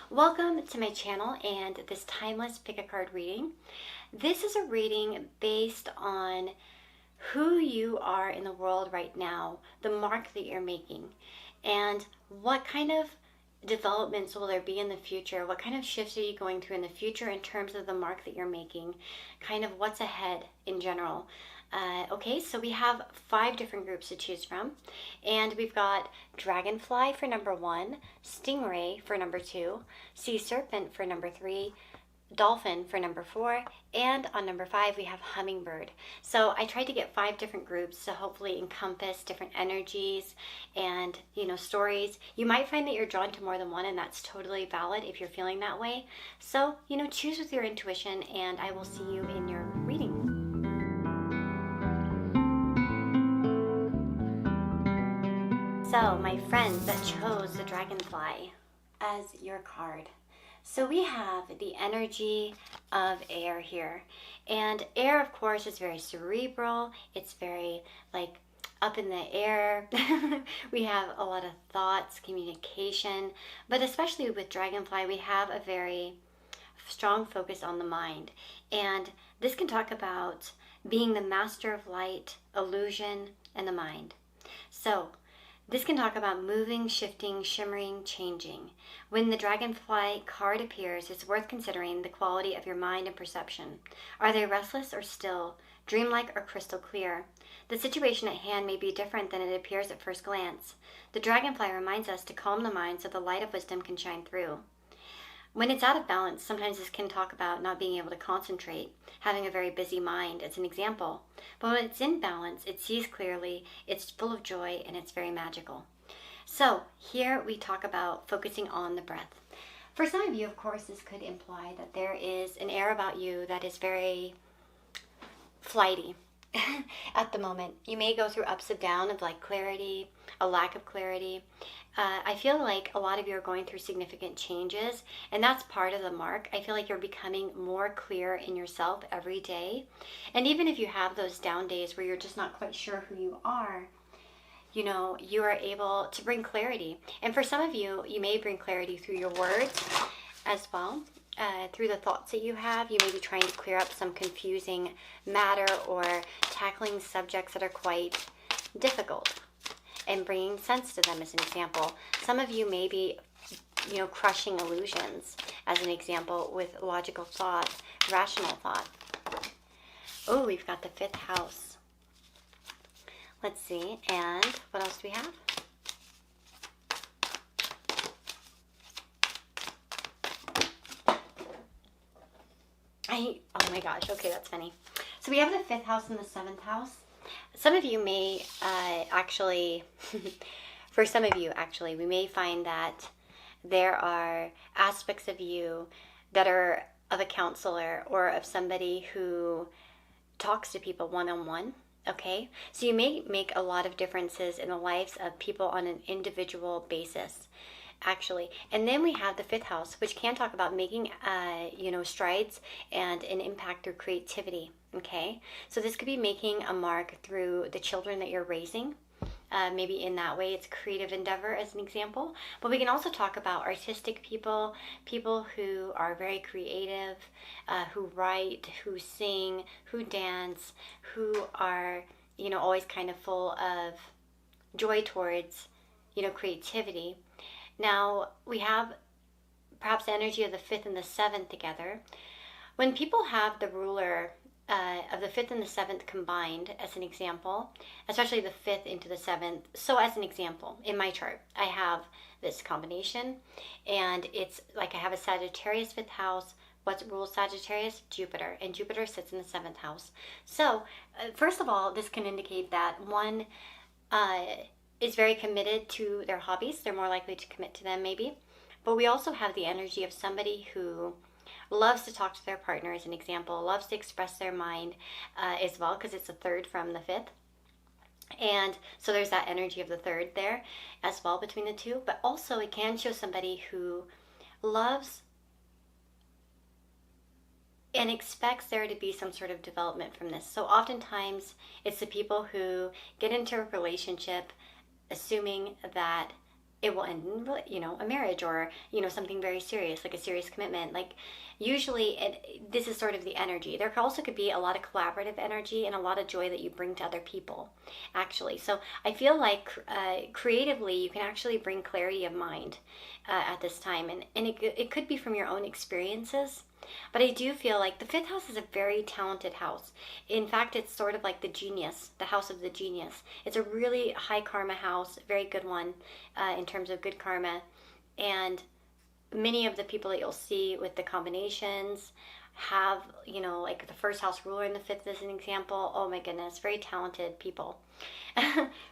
Welcome to my channel and this timeless pick a card reading. This is a reading based on who you are in the world right now, the mark that you're making, and what kind of developments will there be in the future? What kind of shifts are you going through in the future in terms of the mark that you're making? Kind of what's ahead in general. Okay, so we have 5 different groups to choose from, and we've got Dragonfly for number 1, Stingray for number 2, Sea Serpent for number 3, Dolphin for number 4, and on number 5 we have Hummingbird. So I tried to get 5 different groups to hopefully encompass different energies and stories. You might find that you're drawn to more than one, and that's totally valid if you're feeling that way. So choose with your intuition, and I will see you in your reading. So my friends that chose the Dragonfly as your card. So we have the energy of air here. And air, of course, is very cerebral. It's very up in the air. We have a lot of thoughts, communication, but especially with Dragonfly, we have a very strong focus on the mind. And this can talk about being the master of light, illusion, and the mind. So this can talk about moving, shifting, shimmering, changing. When the Dragonfly card appears, it's worth considering the quality of your mind and perception. Are they restless or still, dreamlike or crystal clear? The situation at hand may be different than it appears at first glance. The Dragonfly reminds us to calm the mind so the light of wisdom can shine through. When it's out of balance, sometimes this can talk about not being able to concentrate, having a very busy mind, as an example. But when it's in balance, it sees clearly, it's full of joy, and it's very magical. So here we talk about focusing on the breath. For some of you, of course, this could imply that there is an air about you that is very flighty at the moment. You may go through ups and downs of clarity, a lack of clarity. I feel like a lot of you are going through significant changes, and that's part of the mark. I feel like you're becoming more clear in yourself every day. And even if you have those down days where you're just not quite sure who you are, you are able to bring clarity. And for some of you, you may bring clarity through your words as well. Through the thoughts that you have, you may be trying to clear up some confusing matter or tackling subjects that are quite difficult and bringing sense to them, as an example. Some of you may be, crushing illusions, as an example, with logical thought, rational thought. Oh, we've got the 5th house. Let's see, and what else do we have? Oh my gosh, okay, that's funny. So we have the 5th house and the 7th house. Some of you may for some of you actually, we may find that there are aspects of you that are of a counselor or of somebody who talks to people one-on-one. Okay, so you may make a lot of differences in the lives of people on an individual basis, actually. And then we have the 5th house, which can talk about making strides and an impact through creativity. Okay, so this could be making a mark through the children that you're raising. Maybe in that way, it's a creative endeavor, as an example. But we can also talk about artistic people, people who are very creative, who write, who sing, who dance, who are, always kind of full of joy towards, creativity. Now, we have perhaps the energy of the 5th and the 7th together. When people have the ruler of the 5th and the 7th combined, as an example, especially the 5th into the 7th. So as an example, in my chart, I have this combination, and it's like I have a Sagittarius 5th house. What rules Sagittarius? Jupiter, and Jupiter sits in the 7th house. So first of all, this can indicate that one is very committed to their hobbies. They're more likely to commit to them, maybe. But we also have the energy of somebody who loves to talk to their partner, as an example, loves to express their mind as well, because it's a 3rd from the 5th. And so there's that energy of the 3rd there as well between the two. But also it can show somebody who loves and expects there to be some sort of development from this. So oftentimes it's the people who get into a relationship assuming that it will end in, a marriage, or, something very serious, like a serious commitment. Like, usually this is sort of the energy. There also could be a lot of collaborative energy and a lot of joy that you bring to other people, actually. So I feel like creatively you can actually bring clarity of mind at this time. And it could be from your own experiences. But I do feel like the fifth house is a very talented house. In fact, it's sort of like the genius, the house of the genius. It's a really high karma house, very good one in terms of good karma. And many of the people that you'll see with the combinations have, like the first house ruler in the fifth as an example. Oh my goodness, very talented people.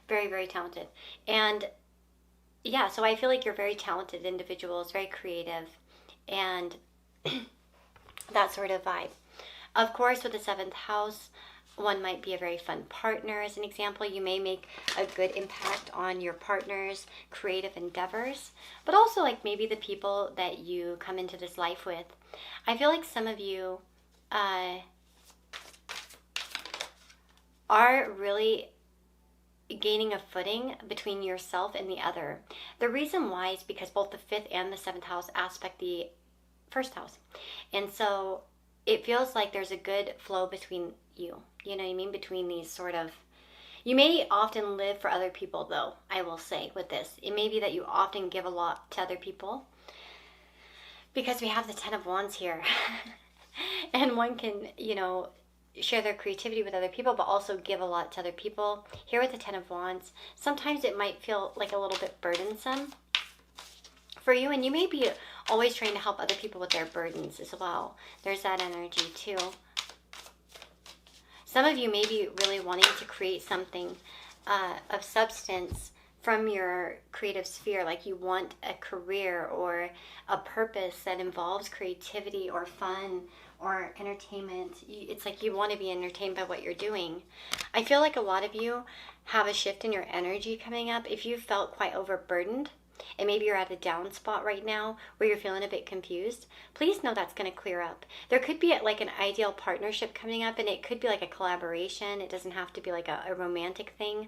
Very, very talented. And yeah, so I feel like you're very talented individuals, very creative, and that sort of vibe. Of course, with the seventh house, one might be a very fun partner as an example. You may make a good impact on your partner's creative endeavors, but also like maybe the people that you come into this life with. I feel like some of you are really gaining a footing between yourself and the other. The reason why is because both the fifth and the seventh house aspect the first house. And so it feels like there's a good flow between you. You know what I mean? Between these sort of... You may often live for other people, though, I will say with this. It may be that you often give a lot to other people, because we have the Ten of Wands here. And one can, share their creativity with other people, but also give a lot to other people. Here with the Ten of Wands, sometimes it might feel like a little bit burdensome for you, and you may be always trying to help other people with their burdens as well. There's that energy too. Some of you may be really wanting to create something of substance from your creative sphere, like you want a career or a purpose that involves creativity or fun or entertainment. It's like you want to be entertained by what you're doing. I feel like a lot of you have a shift in your energy coming up. If you felt quite overburdened, and maybe you're at a down spot right now where you're feeling a bit confused, please know that's going to clear up. There could be like an ideal partnership coming up, and it could be like a collaboration. It doesn't have to be like a romantic thing.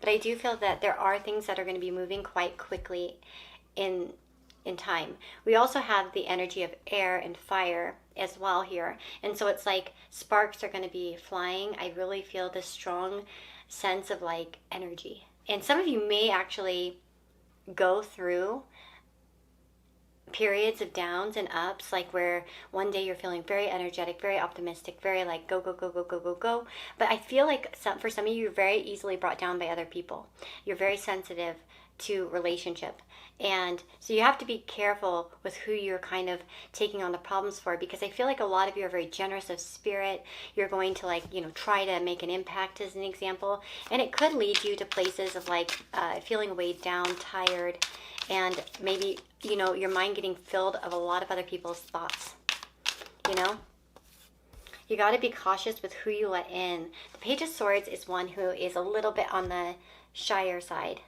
But I do feel that there are things that are going to be moving quite quickly in time. We also have the energy of air and fire as well here. And so it's like sparks are going to be flying. I really feel this strong sense of like energy. And some of you may actually go through periods of downs and ups, like where one day you're feeling very energetic, very optimistic, very like go, go, go, go, go, go, go. But I feel like for some of you, you're very easily brought down by other people. You're very sensitive to relationship. And so you have to be careful with who you're kind of taking on the problems for, because I feel like a lot of you are very generous of spirit. You're going to like, try to make an impact as an example. And it could lead you to places of like feeling weighed down, tired, and maybe, your mind getting filled of a lot of other people's thoughts, You got to be cautious with who you let in. The Page of Swords is one who is a little bit on the shyer side.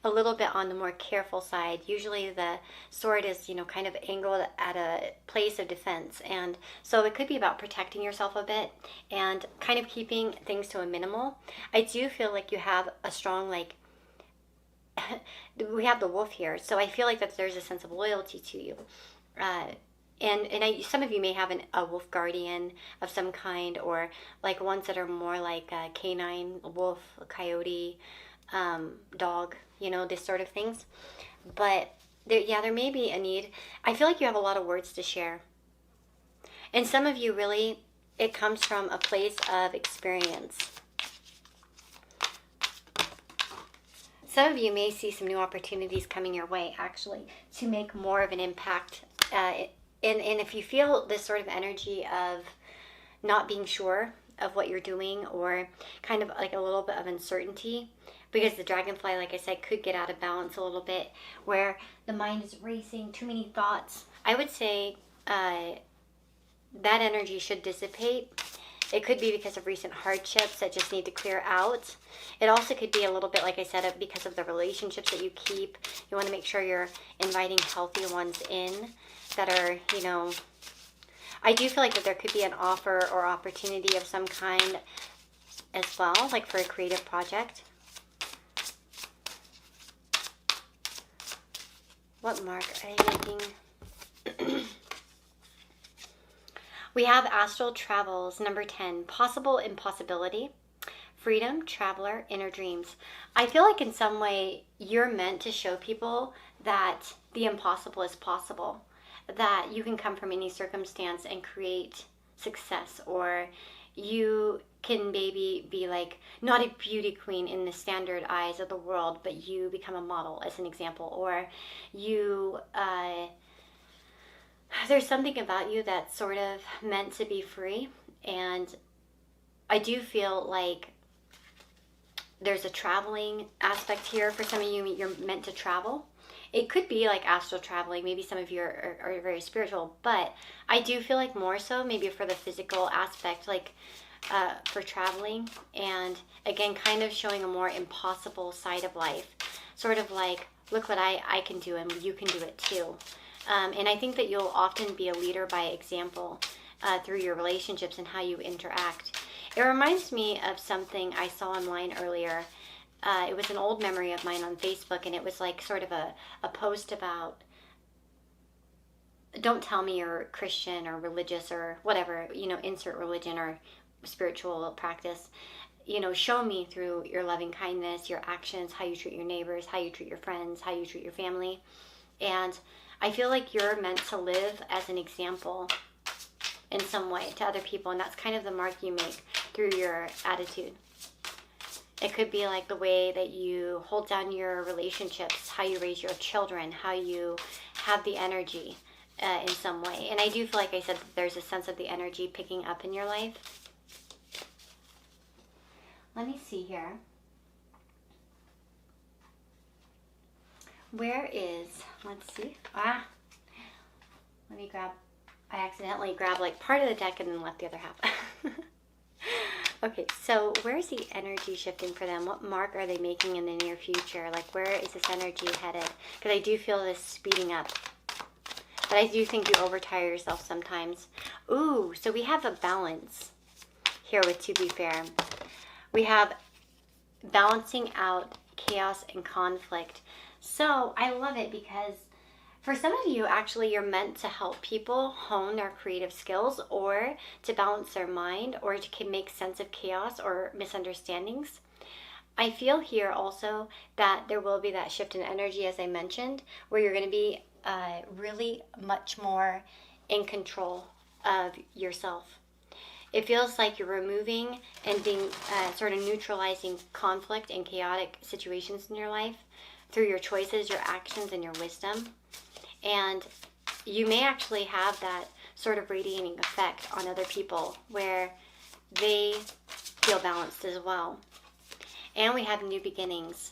A little bit on the more careful side. Usually the sword is, kind of angled at a place of defense. And so it could be about protecting yourself a bit and kind of keeping things to a minimal. I do feel like you have a strong, like, we have the wolf here. So I feel like that there's a sense of loyalty to you. And some of you may have a wolf guardian of some kind, or like ones that are more like a canine, a wolf, a coyote, dog, this sort of things. But there may be a need. I feel like you have a lot of words to share. And some of you really, it comes from a place of experience. Some of you may see some new opportunities coming your way, actually, to make more of an impact. And if you feel this sort of energy of not being sure of what you're doing, or kind of like a little bit of uncertainty, because the dragonfly, like I said, could get out of balance a little bit, where the mind is racing, too many thoughts. I would say that energy should dissipate. It could be because of recent hardships that just need to clear out. It also could be a little bit, like I said, because of the relationships that you keep. You want to make sure you're inviting healthy ones in that are, I do feel like that there could be an offer or opportunity of some kind as well, like for a creative project. What mark are they making? We have astral travels, number 10, possible impossibility, freedom, traveler, inner dreams. I feel like in some way you're meant to show people that the impossible is possible, that you can come from any circumstance and create success, or you can maybe be like not a beauty queen in the standard eyes of the world, but you become a model as an example, or you there's something about you that's sort of meant to be free. And I do feel like there's a traveling aspect here. For some of you, you're meant to travel. It could be like astral traveling. Maybe some of you are very spiritual, but I do feel like more so maybe for the physical aspect, like for traveling. And again, kind of showing a more impossible side of life. Sort of like, look what I can do and you can do it too. And I think that you'll often be a leader by example through your relationships and how you interact. It reminds me of something I saw online earlier. It was an old memory of mine on Facebook, and it was like sort of a post about, don't tell me you're Christian or religious or whatever, insert religion or spiritual practice. Show me through your loving kindness, your actions, how you treat your neighbors, how you treat your friends, how you treat your family. And I feel like you're meant to live as an example in some way to other people, and that's kind of the mark you make through your attitude. It could be like the way that you hold down your relationships, how you raise your children, how you have the energy in some way. And I do feel like I said that there's a sense of the energy picking up in your life. Let me see here. Where is, let's see. Let me grab, I accidentally grabbed like part of the deck and then left the other half. Okay, so where's the energy shifting for them? What mark are they making in the near future? Like, where is this energy headed? Because I do feel this speeding up. But I do think you overtire yourself sometimes. Ooh, so we have a balance here with To Be Fair. We have balancing out chaos and conflict. So I love it because for some of you, actually, you're meant to help people hone their creative skills or to balance their mind or to make sense of chaos or misunderstandings. I feel here also that there will be that shift in energy, as I mentioned, where you're going to be really much more in control of yourself. It feels like you're removing and being sort of neutralizing conflict and chaotic situations in your life through your choices, your actions, and your wisdom. And you may actually have that sort of radiating effect on other people where they feel balanced as well. And we have new beginnings.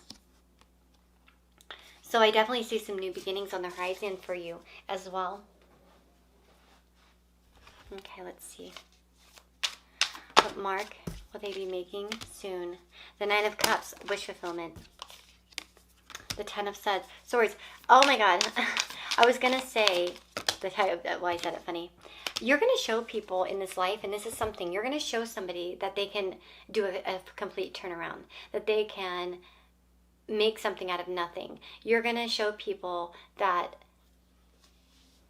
So I definitely see some new beginnings on the horizon for you as well. Okay, let's see. What mark will they be making soon? The Nine of Cups, wish fulfillment. The Ten of Swords. Oh my God. I was going to say, I said it funny. You're going to show people in this life, and this is something, you're going to show somebody that they can do a complete turnaround, that they can make something out of nothing. You're going to show people that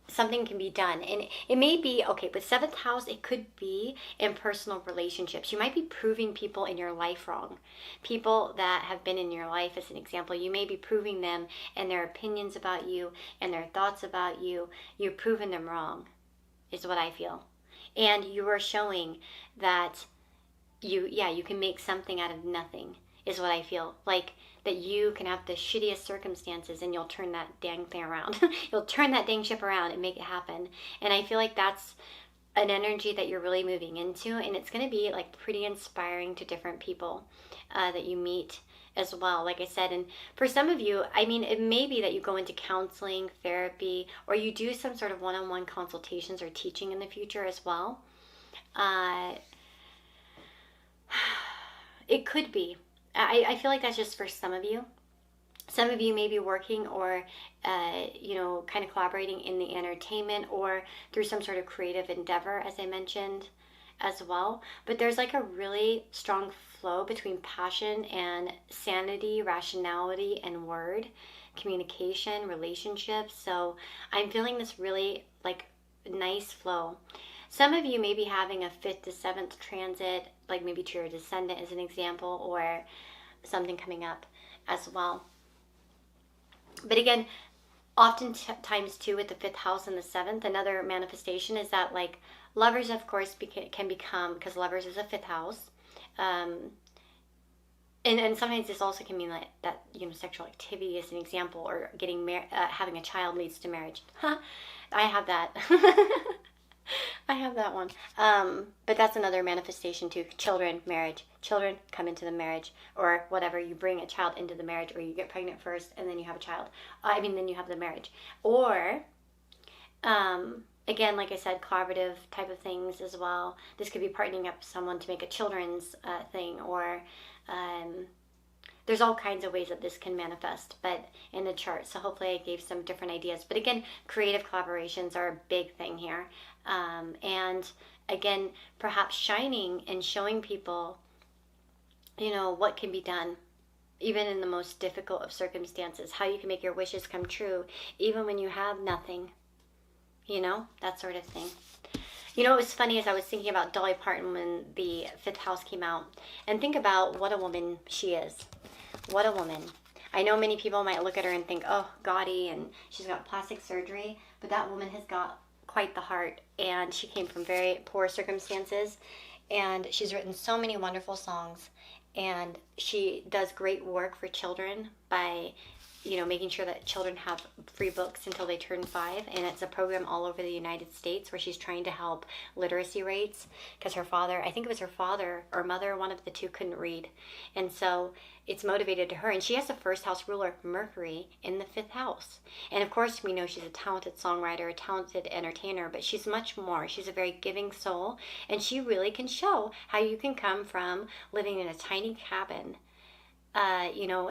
something can be done. And it may be, okay, with 7th house, it could be in personal relationships. You might be proving people in your life wrong. People that have been in your life, as an example, you may be proving them and their opinions about you and their thoughts about you. You've proven them wrong, is what I feel. And you are showing that you can make something out of nothing, is what I feel. Like, that you can have the shittiest circumstances and you'll turn that dang thing around. You'll turn that dang ship around and make it happen. And I feel like that's an energy that you're really moving into, and it's going to be like pretty inspiring to different people that you meet as well, like I said. And for some of you, I mean, it may be that you go into counseling, therapy, or you do some sort of one-on-one consultations or teaching in the future as well. It could be. I feel like that's just for some of you. Some of you may be working or, kind of collaborating in the entertainment or through some sort of creative endeavor, as I mentioned as well. But there's like a really strong flow between passion and sanity, rationality, and word communication, relationships. So I'm feeling this really like nice flow. Some of you may be having a 5th to 7th transit, like maybe to your descendant as an example, or something coming up as well. But again, oftentimes too with the 5th house and the 7th, another manifestation is that like lovers, of course, can become, because lovers is a 5th house. And sometimes this also can mean that sexual activity is an example, or getting having a child leads to marriage. I have that. I have that one. But that's another manifestation too. Children, marriage. Children come into the marriage, or whatever. You bring a child into the marriage, or you get pregnant first and then you have a child. Then you have the marriage. Or, again, like I said, collaborative type of things as well. This could be partnering up with someone to make a children's thing, or there's all kinds of ways that this can manifest, but in the chart. So hopefully I gave some different ideas. But again, creative collaborations are a big thing here. And again, perhaps shining and showing people, what can be done, even in the most difficult of circumstances, how you can make your wishes come true, even when you have nothing, that sort of thing. It was funny as I was thinking about Dolly Parton when the 5th house came out, and think about what a woman she is. What a woman. I know many people might look at her and think, oh, gaudy, and she's got plastic surgery, but that woman has got quite the heart, and she came from very poor circumstances, and she's written so many wonderful songs, and she does great work for children by making sure that children have free books until they turn 5. And it's a program all over the United States where she's trying to help literacy rates, because her father, I think it was her father or mother, one of the two, couldn't read. And so it's motivated to her. And she has the 1st house ruler, Mercury, in the 5th house. And of course, we know she's a talented songwriter, a talented entertainer, but she's much more. She's a very giving soul. And she really can show how you can come from living in a tiny cabin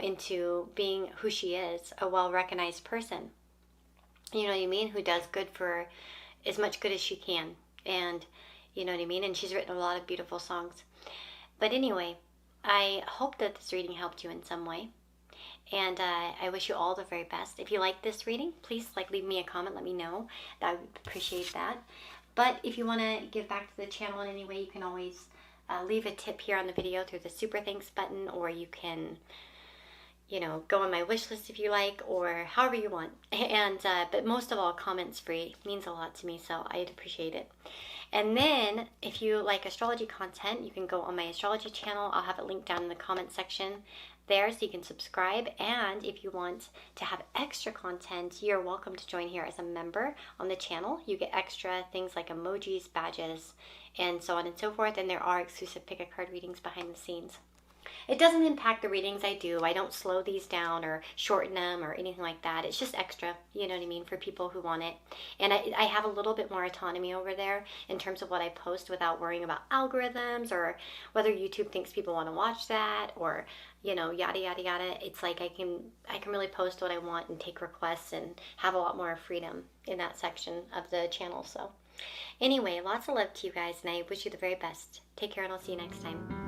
into being who she is, a well-recognized person. You know what I mean? Who does good for as much good as she can. And you know what I mean? And she's written a lot of beautiful songs. But anyway, I hope that this reading helped you in some way. And I wish you all the very best. If you like this reading, please leave me a comment. Let me know. I would appreciate that. But if you want to give back to the channel in any way, you can always leave a tip here on the video through the super thanks button, or you can, go on my wish list if you like, or however you want. And but most of all, comments free. It means a lot to me, so I'd appreciate it. And then if you like astrology content, you can go on my astrology channel. I'll have it linked down in the comment section there, so you can subscribe. And if you want to have extra content, you're welcome to join here as a member on the channel. You get extra things like emojis, badges, and so on and so forth. And there are exclusive pick a card readings behind the scenes. It doesn't impact the readings I do. I don't slow these down or shorten them or anything like that. It's just extra, you know what I mean, for people who want it. And I have a little bit more autonomy over there in terms of what I post, without worrying about algorithms or whether YouTube thinks people want to watch that, or yada yada yada. It's like I can really post what I want and take requests and have a lot more freedom in that section of the channel. So anyway, lots of love to you guys, and I wish you the very best. Take care, and I'll see you next time.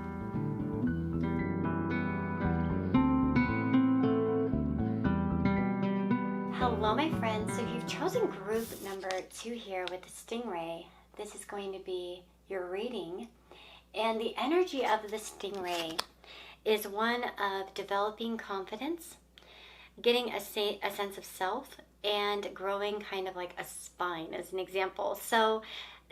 Hello, my friends. So if you've chosen group number 2 here with the stingray, this is going to be your reading. And the energy of the stingray is one of developing confidence, getting a sense of self, and growing kind of like a spine, as an example. So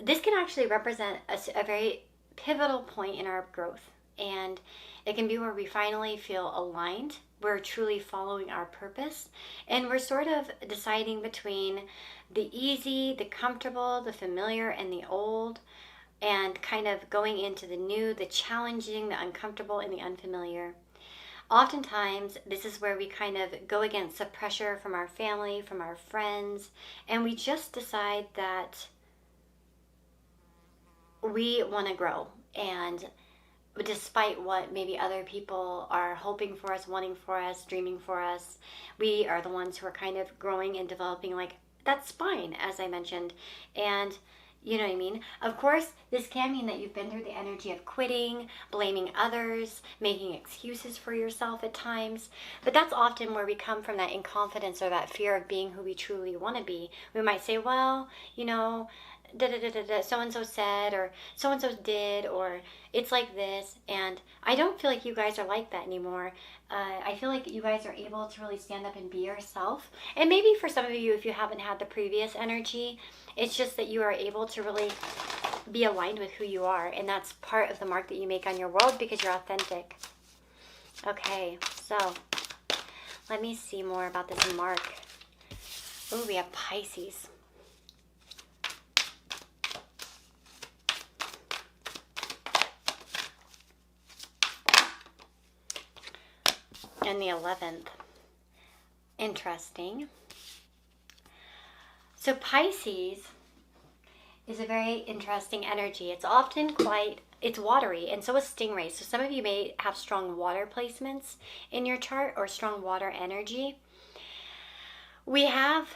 this can actually represent a very pivotal point in our growth. And it can be where we finally feel aligned. We're truly following our purpose, and we're sort of deciding between the easy, the comfortable, the familiar, and the old, and kind of going into the new, the challenging, the uncomfortable, and the unfamiliar. Oftentimes, this is where we kind of go against the pressure from our family, from our friends, and we just decide that we want to grow. And despite what maybe other people are hoping for us, wanting for us, dreaming for us, we are the ones who are kind of growing and developing like that spine, as I mentioned. And You know what I mean? Of course, this can mean that you've been through the energy of quitting, blaming others, making excuses for yourself at times. But that's often where we come from, that inconfidence or that fear of being who we truly want to be. We might say, well, you know, so and so said, or so and so did, or it's like this. And I don't feel like you guys are like that anymore. I feel like you guys are able to really stand up and be yourself. And maybe for some of you, if you haven't had the previous energy, it's just that you are able to really be aligned with who you are. And that's part of the mark that you make on your world, because you're authentic. Okay, so let me see more about this mark. Oh, we have Pisces. And the 11th. Interesting. So Pisces is a very interesting energy. It's often it's watery, and so is stingray. So some of you may have strong water placements in your chart, or strong water energy. We have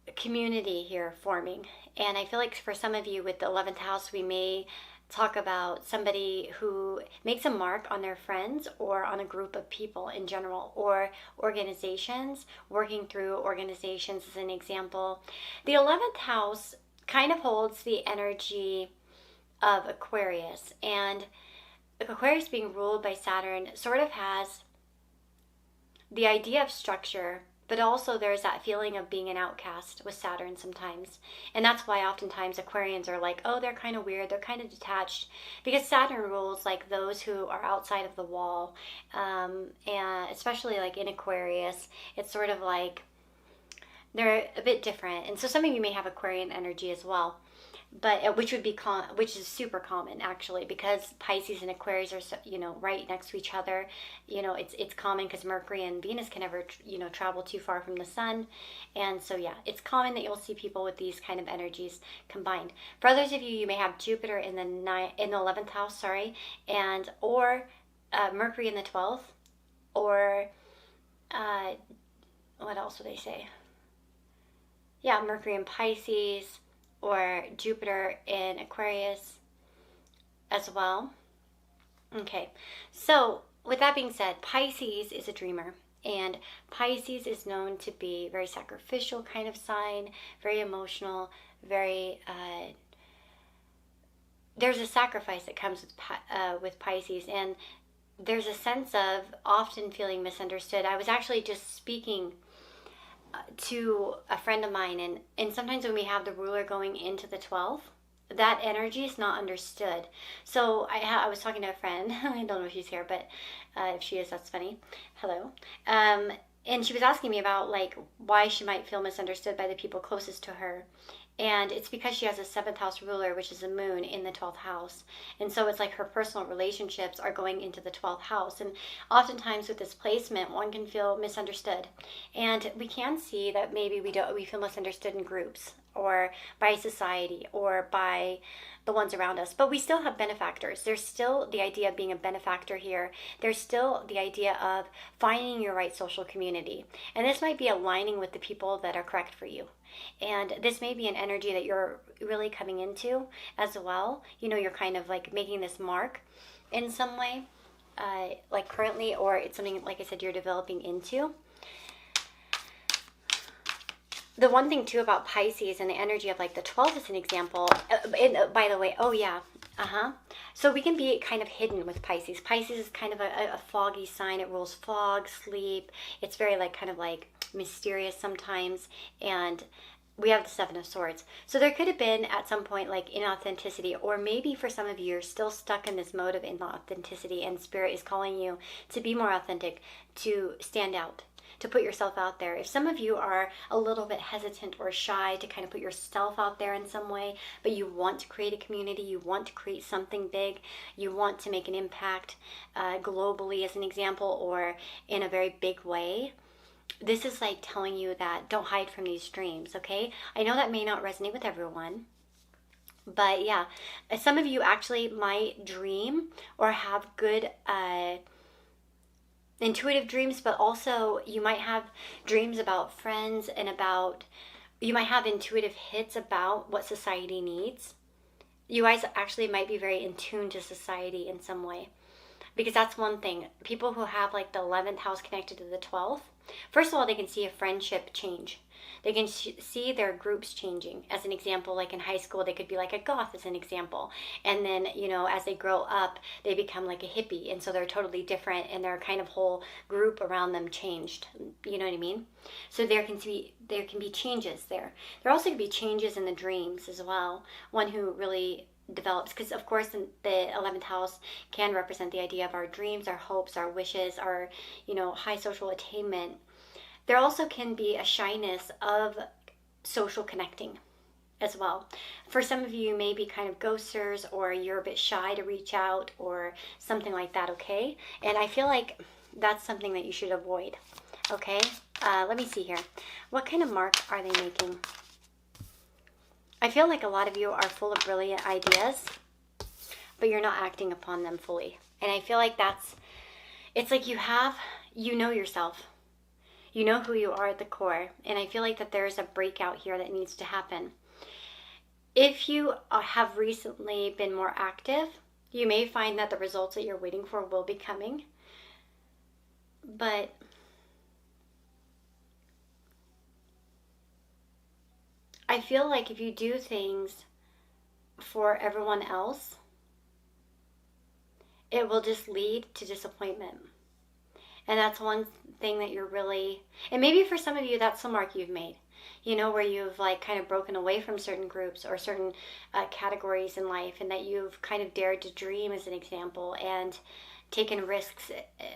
a community here forming, and I feel like for some of you with the 11th house, we may talk about somebody who makes a mark on their friends or on a group of people in general, or organizations, working through organizations as an example. The 11th house kind of holds the energy of Aquarius, and Aquarius being ruled by Saturn sort of has the idea of structure, but also there's that feeling of being an outcast with Saturn sometimes. And that's why oftentimes Aquarians are like, oh, they're kind of weird, they're kind of detached, because Saturn rules like those who are outside of the wall. And especially like in Aquarius, it's sort of like they're a bit different. And so some of you may have Aquarian energy as well, but which is super common actually, because Pisces and Aquarius are, you know, right next to each other. You know, it's common because Mercury and Venus can never, you know, travel too far from the sun. And so yeah, it's common that you'll see people with these kind of energies combined. For others of you, you may have Jupiter in the 11th house, and or Mercury in the 12th, or what else would they say? Yeah, Mercury in Pisces, or Jupiter in Aquarius as well. Okay, so with that being said, Pisces is a dreamer, and Pisces is known to be very sacrificial kind of sign, very emotional, very there's a sacrifice that comes with Pisces, and there's a sense of often feeling misunderstood. I was actually just speaking to a friend of mine, and sometimes when we have the ruler going into the 12th, that energy is not understood. So I was talking to a friend, I don't know if she's here, but if she is, that's funny. Hello. And she was asking me about like why she might feel misunderstood by the people closest to her. And it's because she has a 7th house ruler, which is a moon, in the 12th house. And so it's like her personal relationships are going into the 12th house. And oftentimes with this placement, one can feel misunderstood. And we can see that maybe we feel misunderstood in groups, or by society, or by the ones around us. But we still have benefactors. There's still the idea of being a benefactor here. There's still the idea of finding your right social community. And this might be aligning with the people that are correct for you. And this may be an energy that you're really coming into as well. You know, you're kind of like making this mark in some way, like currently, or it's something, like I said, you're developing into. The one thing too about Pisces and the energy of like the 12th is an example. By the way, oh yeah, so we can be kind of hidden with Pisces. Pisces is kind of a foggy sign. It rules fog, sleep. It's very like kind of like mysterious sometimes, and we have the 7 of Swords. So there could have been at some point like inauthenticity, or maybe for some of you you're still stuck in this mode of inauthenticity, and Spirit is calling you to be more authentic, to stand out, to put yourself out there. If some of you are a little bit hesitant or shy to kind of put yourself out there in some way, but you want to create a community, you want to create something big, you want to make an impact globally as an example, or in a very big way, this is like telling you that don't hide from these dreams, okay? I know that may not resonate with everyone, but yeah, some of you actually might dream or have good intuitive dreams, but also you might have dreams about friends and about You might have intuitive hits about what society needs. You guys actually might be very in tune to society in some way. Because that's one thing. People who have like the 11th house connected to the 12th, first of all, they can see a friendship change. They can see their groups changing. As an example, like in high school, they could be like a goth, as an example. And then, as they grow up, they become like a hippie. And so they're totally different, and their kind of whole group around them changed. You know what I mean? So there can be changes there. There also can be changes in the dreams as well. One who really develops, because of course the 11th house can represent the idea of our dreams, our hopes, our wishes, our high social attainment. There also can be a shyness of social connecting as well. For some of you, may be kind of ghosters, or you're a bit shy to reach out, or something like that. Okay, and I feel like that's something that you should avoid. Okay, let me see here. What kind of mark are they making? I feel like a lot of you are full of brilliant ideas, but you're not acting upon them fully. And I feel like it's like you know yourself. You know who you are at the core. And I feel like that there's a breakout here that needs to happen. If you have recently been more active, you may find that the results that you're waiting for will be coming. But I feel like if you do things for everyone else, it will just lead to disappointment. And that's one thing that you're really, and maybe for some of you, that's the mark you've made, where you've like kind of broken away from certain groups or certain categories in life, and that you've kind of dared to dream, as an example, and taken risks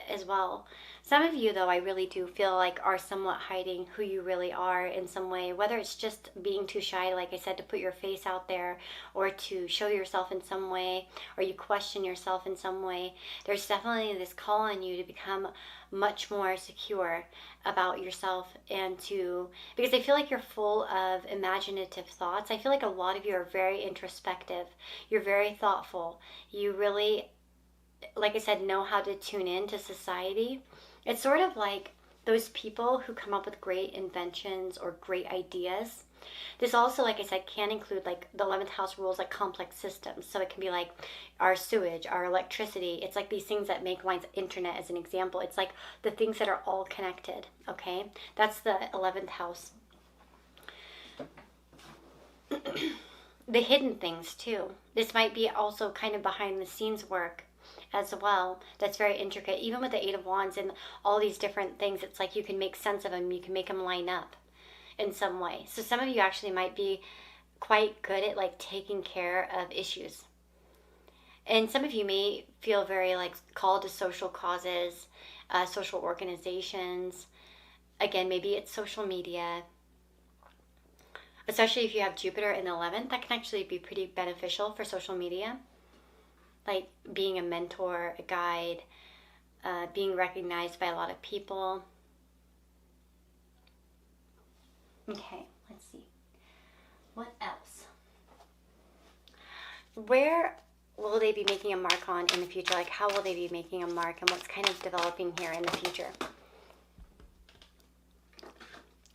as well. Some of you, though, I really do feel like are somewhat hiding who you really are in some way, whether it's just being too shy, like I said, to put your face out there, or to show yourself in some way, or you question yourself in some way. There's definitely this call on you to become much more secure about yourself, and because I feel like you're full of imaginative thoughts. I feel like a lot of you are very introspective. You're very thoughtful. You really, like I said, know how to tune in to society. It's sort of like those people who come up with great inventions or great ideas. This also, like I said, can include like the 11th house rules, like complex systems. So it can be like our sewage, our electricity. It's like these things that make lines, internet as an example. It's like the things that are all connected, okay? That's the 11th house. The hidden things too. This might be also kind of behind the scenes work as well. That's very intricate. Even with the 8 of Wands and all these different things, it's like you can make sense of them. You can make them line up in some way. So some of you actually might be quite good at like taking care of issues. And some of you may feel very like called to social causes, social organizations. Again, maybe it's social media. Especially if you have Jupiter in the 11th, that can actually be pretty beneficial for social media. Like being a mentor, a guide, being recognized by a lot of people. Okay, let's see. What else? Where will they be making a mark on in the future? Like, how will they be making a mark, and what's kind of developing here in the future?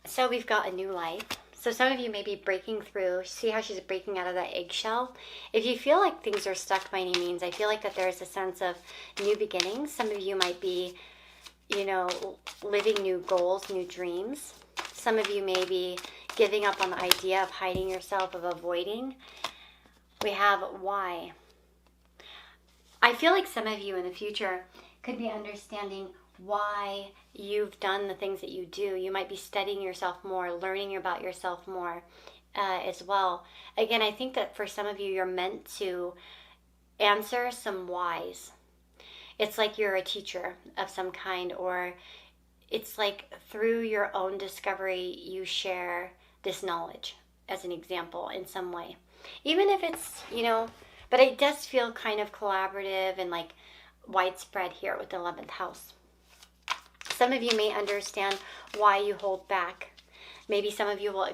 So we've got a new life. So some of you may be breaking through. See how she's breaking out of that eggshell? If you feel like things are stuck by any means, I feel like that there's a sense of new beginnings. Some of you might be, living new goals, new dreams. Some of you may be giving up on the idea of hiding yourself, of avoiding. We have why. I feel like some of you in the future could be understanding why you've done the things that you do. You might be studying yourself more, learning about yourself more as well. Again, I think that for some of you, you're meant to answer some whys. It's like you're a teacher of some kind, or it's like through your own discovery, you share this knowledge as an example in some way. Even if it's, but it does feel kind of collaborative and like widespread here with the 11th house. Some of you may understand why you hold back. Maybe some of you will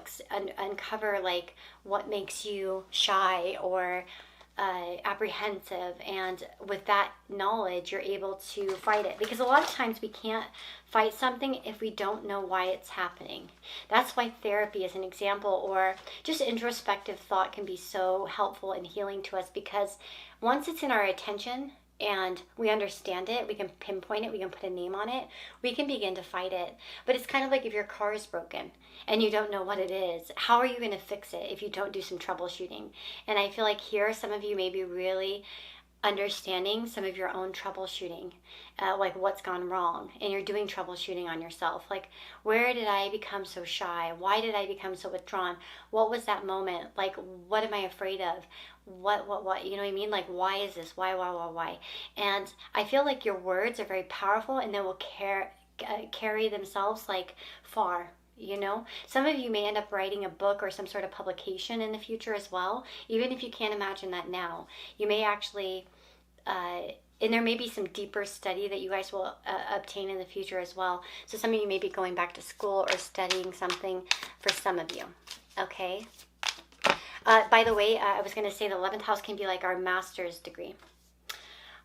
uncover like what makes you shy, or apprehensive, and with that knowledge you're able to fight it, because a lot of times we can't fight something if we don't know why it's happening. That's why therapy is an example, or just introspective thought can be so helpful and healing to us, because once it's in our attention and we understand it, we can pinpoint it, we can put a name on it, we can begin to fight it. But it's kind of like if your car is broken and you don't know what it is, how are you going to fix it if you don't do some troubleshooting? And I feel like here some of you may be really understanding some of your own troubleshooting, like what's gone wrong, and you're doing troubleshooting on yourself. Like, where did I become so shy? Why did I become so withdrawn? What was that moment? Like, what am I afraid of? What, you know what I mean? Like, why is this? Why? And I feel like your words are very powerful, and they will carry themselves like far. You know, some of you may end up writing a book or some sort of publication in the future as well, even if you can't imagine that now. You may actually, and there may be some deeper study that you guys will obtain in the future as well. So some of you may be going back to school or studying something for some of you. Okay. By the way, I was going to say the 11th house can be like our master's degree.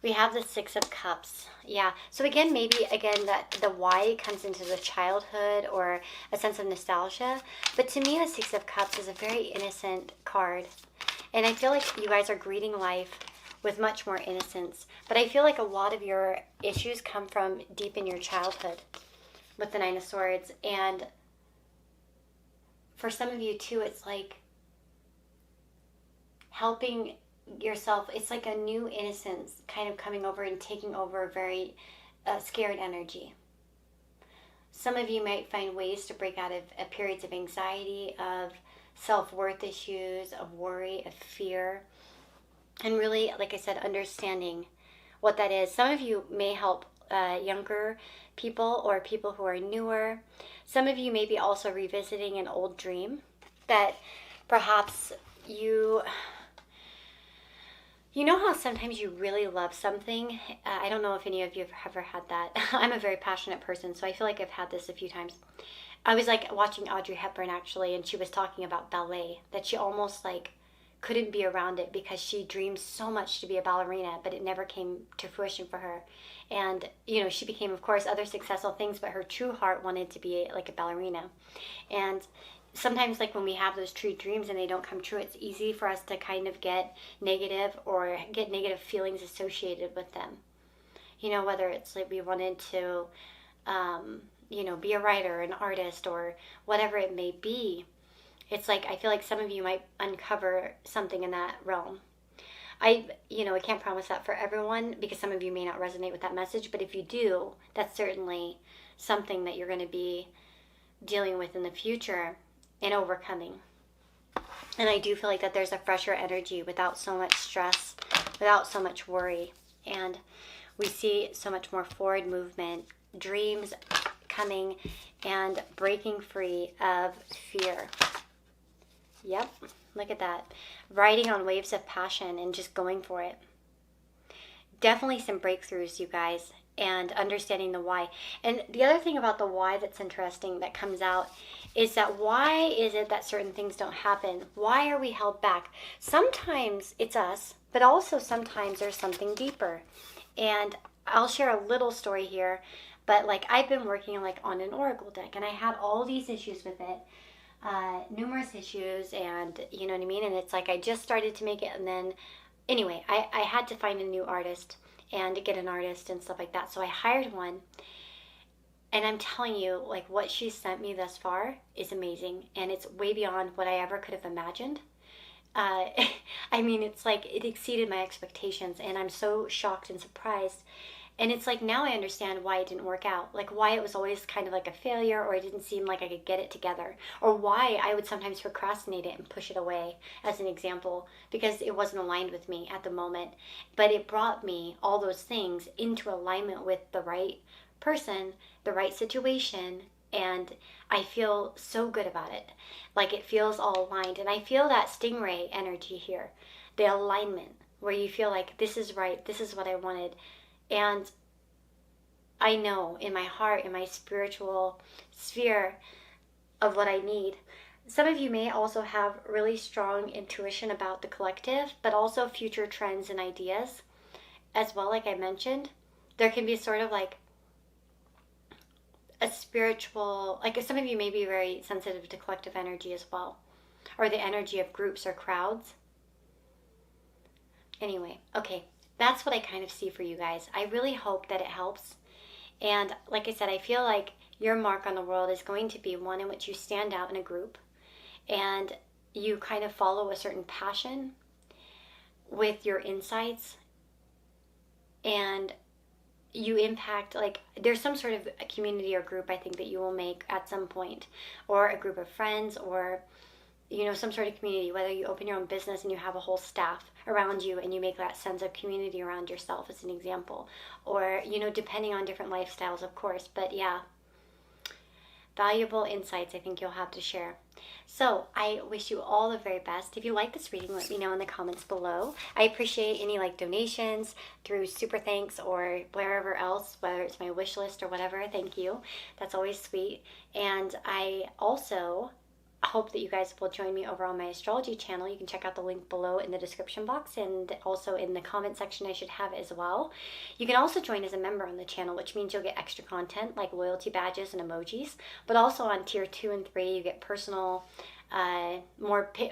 We have the 6 of Cups. Yeah. So again, that the why comes into the childhood or a sense of nostalgia. But to me, the 6 of Cups is a very innocent card. And I feel like you guys are greeting life with much more innocence. But I feel like a lot of your issues come from deep in your childhood with the 9 of Swords. And for some of you too, it's like helping yourself. It's like a new innocence kind of coming over and taking over a very scared energy. Some of you might find ways to break out of periods of anxiety, of self-worth issues, of worry, of fear, and really, like I said, understanding what that is. Some of you may help younger people or people who are newer. Some of you may be also revisiting an old dream that perhaps you know how sometimes you really love something? I don't know if any of you have ever had that. I'm a very passionate person, so I feel like I've had this a few times. I was like watching Audrey Hepburn actually, and she was talking about ballet, that she almost like couldn't be around it because she dreamed so much to be a ballerina, but it never came to fruition for her. And, you know, she became, of course, other successful things, but her true heart wanted to be like a ballerina. And sometimes, like when we have those true dreams and they don't come true, it's easy for us to kind of get negative feelings associated with them. You know, whether it's like we wanted to, be a writer, an artist, or whatever it may be. It's like, I feel like some of you might uncover something in that realm. I can't promise that for everyone, because some of you may not resonate with that message, but if you do, that's certainly something that you're going to be dealing with in the future and overcoming. And I do feel like that there's a fresher energy without so much stress, without so much worry. And we see so much more forward movement, dreams coming, and breaking free of fear. Yep, look at that. Riding on waves of passion and just going for it. Definitely some breakthroughs, you guys, and understanding the why. And the other thing about the why that's interesting that comes out is that why is it that certain things don't happen? Why are we held back? Sometimes it's us, but also sometimes there's something deeper. And I'll share a little story here, but like I've been working like on an oracle deck, and I had all these issues with it. Numerous issues, and you know what I mean, and it's like I just started to make it, and then anyway, I had to find a new artist and get an artist and stuff like that, so I hired one, and I'm telling you, like, what she sent me thus far is amazing, and it's way beyond what I ever could have imagined. I mean, it's like it exceeded my expectations, and I'm so shocked and surprised. And it's like now I understand why it didn't work out, like why it was always kind of like a failure, or it didn't seem like I could get it together, or why I would sometimes procrastinate it and push it away, as an example, because it wasn't aligned with me at the moment. But it brought me all those things into alignment with the right person, the right situation, and I feel so good about it. Like it feels all aligned, and I feel that stingray energy here, the alignment, where you feel like this is right, this is what I wanted. And I know in my heart, in my spiritual sphere of what I need, Some of you may also have really strong intuition about the collective, but also future trends and ideas as well. Like I mentioned, there can be sort of like a spiritual, like some of you may be very sensitive to collective energy as well, or the energy of groups or crowds. Anyway, okay, that's what I kind of see for you guys. I really hope that it helps. And like I said, I feel like your mark on the world is going to be one in which you stand out in a group and you kind of follow a certain passion with your insights, and you impact, like there's some sort of a community or group I think that you will make at some point, or a group of friends, or some sort of community, whether you open your own business and you have a whole staff around you and you make that sense of community around yourself as an example, or depending on different lifestyles, of course. But yeah, valuable insights I think you'll have to share. So I wish you all the very best. If you like this reading, let me know in the comments below. I appreciate any donations through Super Thanks or wherever else, whether it's my wish list or whatever. Thank you. That's always sweet. And I also hope that you guys will join me over on my astrology channel. You can check out the link below in the description box, and also in the comment section I should have as well. You can also join as a member on the channel, which means you'll get extra content like loyalty badges and emojis, but also on tier 2 and 3 you get personal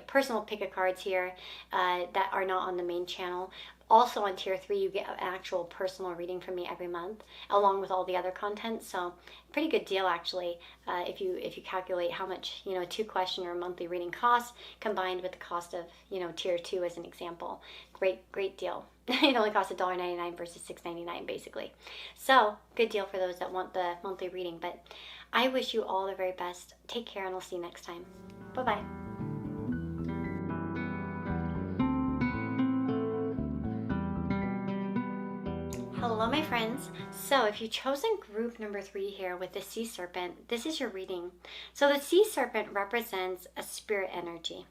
personal pick a cards here that are not on the main channel. Also on tier 3 you get an actual personal reading from me every month, along with all the other content. So pretty good deal actually, if you calculate how much a 2-question or monthly reading costs combined with the cost of tier 2 as an example. Great deal. It only costs $1.99 versus $6.99 basically. So good deal for those that want the monthly reading. But I wish you all the very best. Take care, and I'll see you next time. Bye bye. Hello my friends. So if you've chosen group number 3 here with the sea serpent, this is your reading. So the sea serpent represents a spirit energy,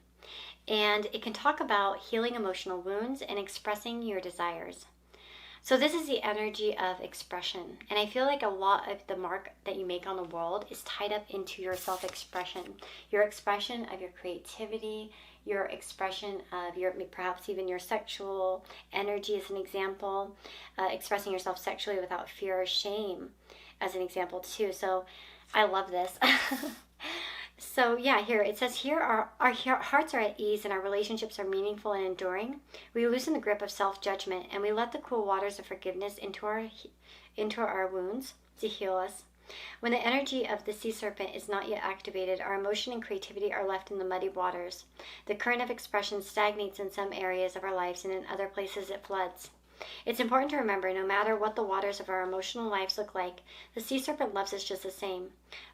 and it can talk about healing emotional wounds and expressing your desires. So this is the energy of expression, and I feel like a lot of the mark that you make on the world is tied up into your self-expression, your expression of your creativity, your expression of your, perhaps even your sexual energy as an example, expressing yourself sexually without fear or shame as an example too. So I love this. So yeah, here it says, here our hearts are at ease and our relationships are meaningful and enduring. We loosen the grip of self-judgment and we let the cool waters of forgiveness into our wounds to heal us. When the energy of the sea serpent is not yet activated, our emotion and creativity are left in the muddy waters. The current of expression stagnates in some areas of our lives, and in other places it floods. It's important to remember, no matter what the waters of our emotional lives look like, the sea serpent loves us just the same.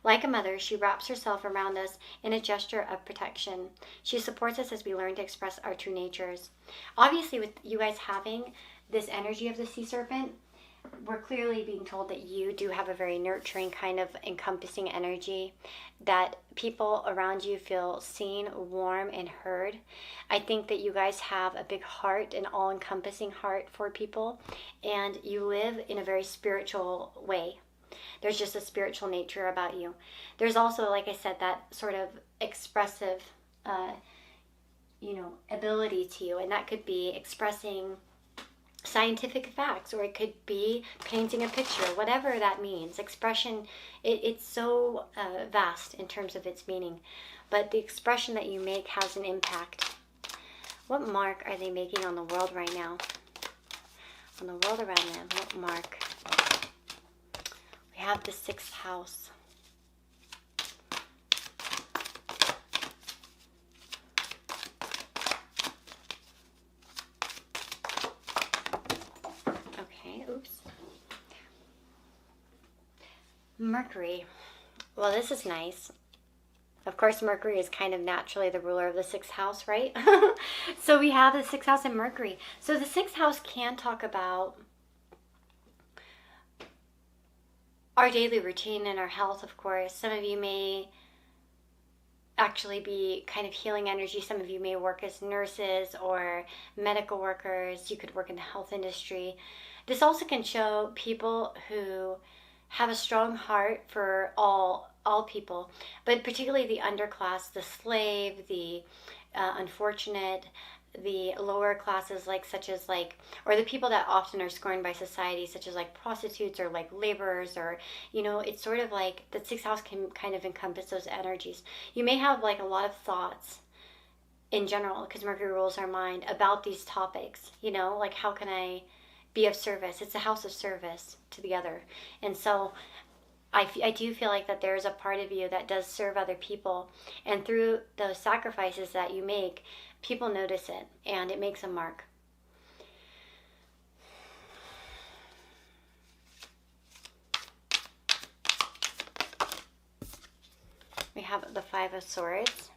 Like a mother, she wraps herself around us in a gesture of protection. She supports us as we learn to express our true natures. Obviously, with you guys having this energy of the sea serpent, we're clearly being told that you do have a very nurturing kind of encompassing energy, that people around you feel seen, warm, and heard. I think that you guys have a big heart, an all-encompassing heart for people, and you live in a very spiritual way. There's just a spiritual nature about you. There's also, like I said, that sort of expressive, ability to you, and that could be expressing scientific facts, or it could be painting a picture, whatever that means. Expression, it's so vast in terms of its meaning, but the expression that you make has an impact. What mark are they making on the world right now? On the world around them, what mark? We have the 6th house. Oops. Mercury. Well, this is nice. Of course, Mercury is kind of naturally the ruler of the 6th house, right? So we have the 6th house and Mercury. So the 6th house can talk about our daily routine and our health, of course. Some of you may actually be kind of healing energy. Some of you may work as nurses or medical workers. You could work in the health industry. This also can show people who have a strong heart for all all people, but particularly the underclass, the slave, the unfortunate, the lower classes, like such as like, or the people that often are scorned by society, such as like prostitutes or like laborers, or it's sort of like the sixth house can kind of encompass those energies. You may have like a lot of thoughts in general, because Mercury rules our mind, about these topics, like how can I be of service? It's a house of service to the other. And so I do feel like that there's a part of you that does serve other people, and through those sacrifices that you make, people notice it and it makes a mark. We have the Five of Swords.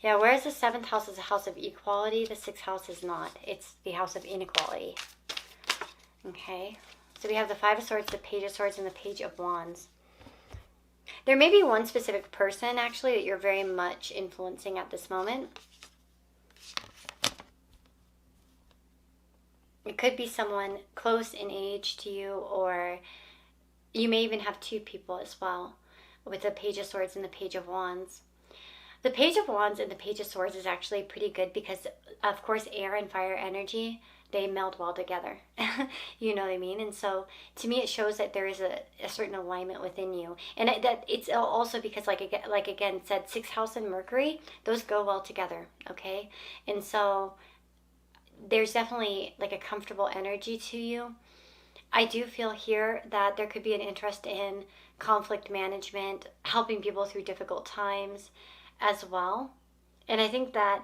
Yeah, whereas the seventh house is a house of equality, the sixth house is not. It's the house of inequality. Okay, so we have the Five of Swords, the Page of Swords, and the Page of Wands. There may be one specific person, actually, that you're very much influencing at this moment. It could be someone close in age to you, or you may even have two people as well, with the Page of Swords and the Page of Wands. The Page of Wands and the Page of Swords is actually pretty good because, of course, air and fire energy, they meld well together. You know what I mean? And so, to me, it shows that there is a certain alignment within you. And that it's also because, like again said, sixth house and Mercury, those go well together, okay? And so, there's definitely like a comfortable energy to you. I do feel here that there could be an interest in conflict management, helping people through difficult times as well. And I think that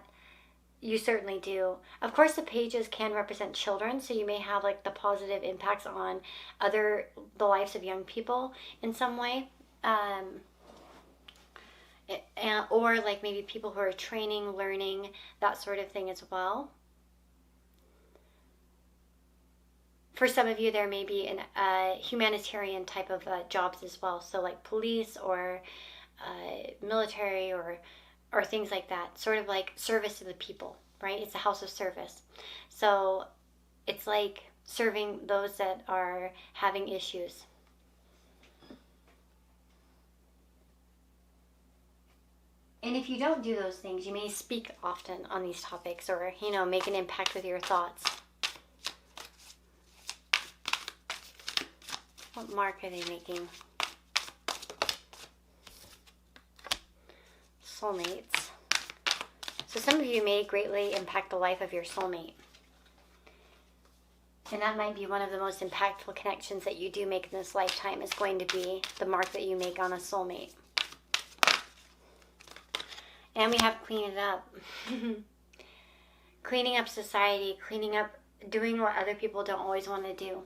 you certainly do. Of course, the pages can represent children, so you may have like the positive impacts on the lives of young people in some way. Or like maybe people who are training, learning, that sort of thing as well. For some of you, there may be a humanitarian type of jobs as well. So like police or military or things like that. Sort of like service to the people, right? It's a house of service. So it's like serving those that are having issues. And if you don't do those things, you may speak often on these topics or, make an impact with your thoughts. What mark are they making? Soulmates. So some of you may greatly impact the life of your soulmate. And that might be one of the most impactful connections that you do make in this lifetime, is going to be the mark that you make on a soulmate. And we have clean it up. Cleaning up society, cleaning up, doing what other people don't always want to do.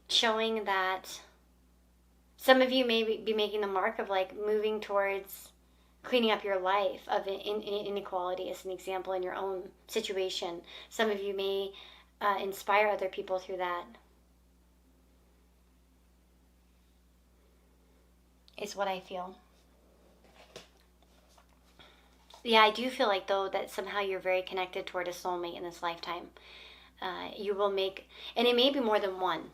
Showing that some of you may be making the mark of like moving towards cleaning up your life of inequality, as an example, in your own situation. Some of you may inspire other people through that. Is what I feel. Yeah, I do feel like, though, that somehow you're very connected toward a soulmate in this lifetime. You will make, and it may be more than one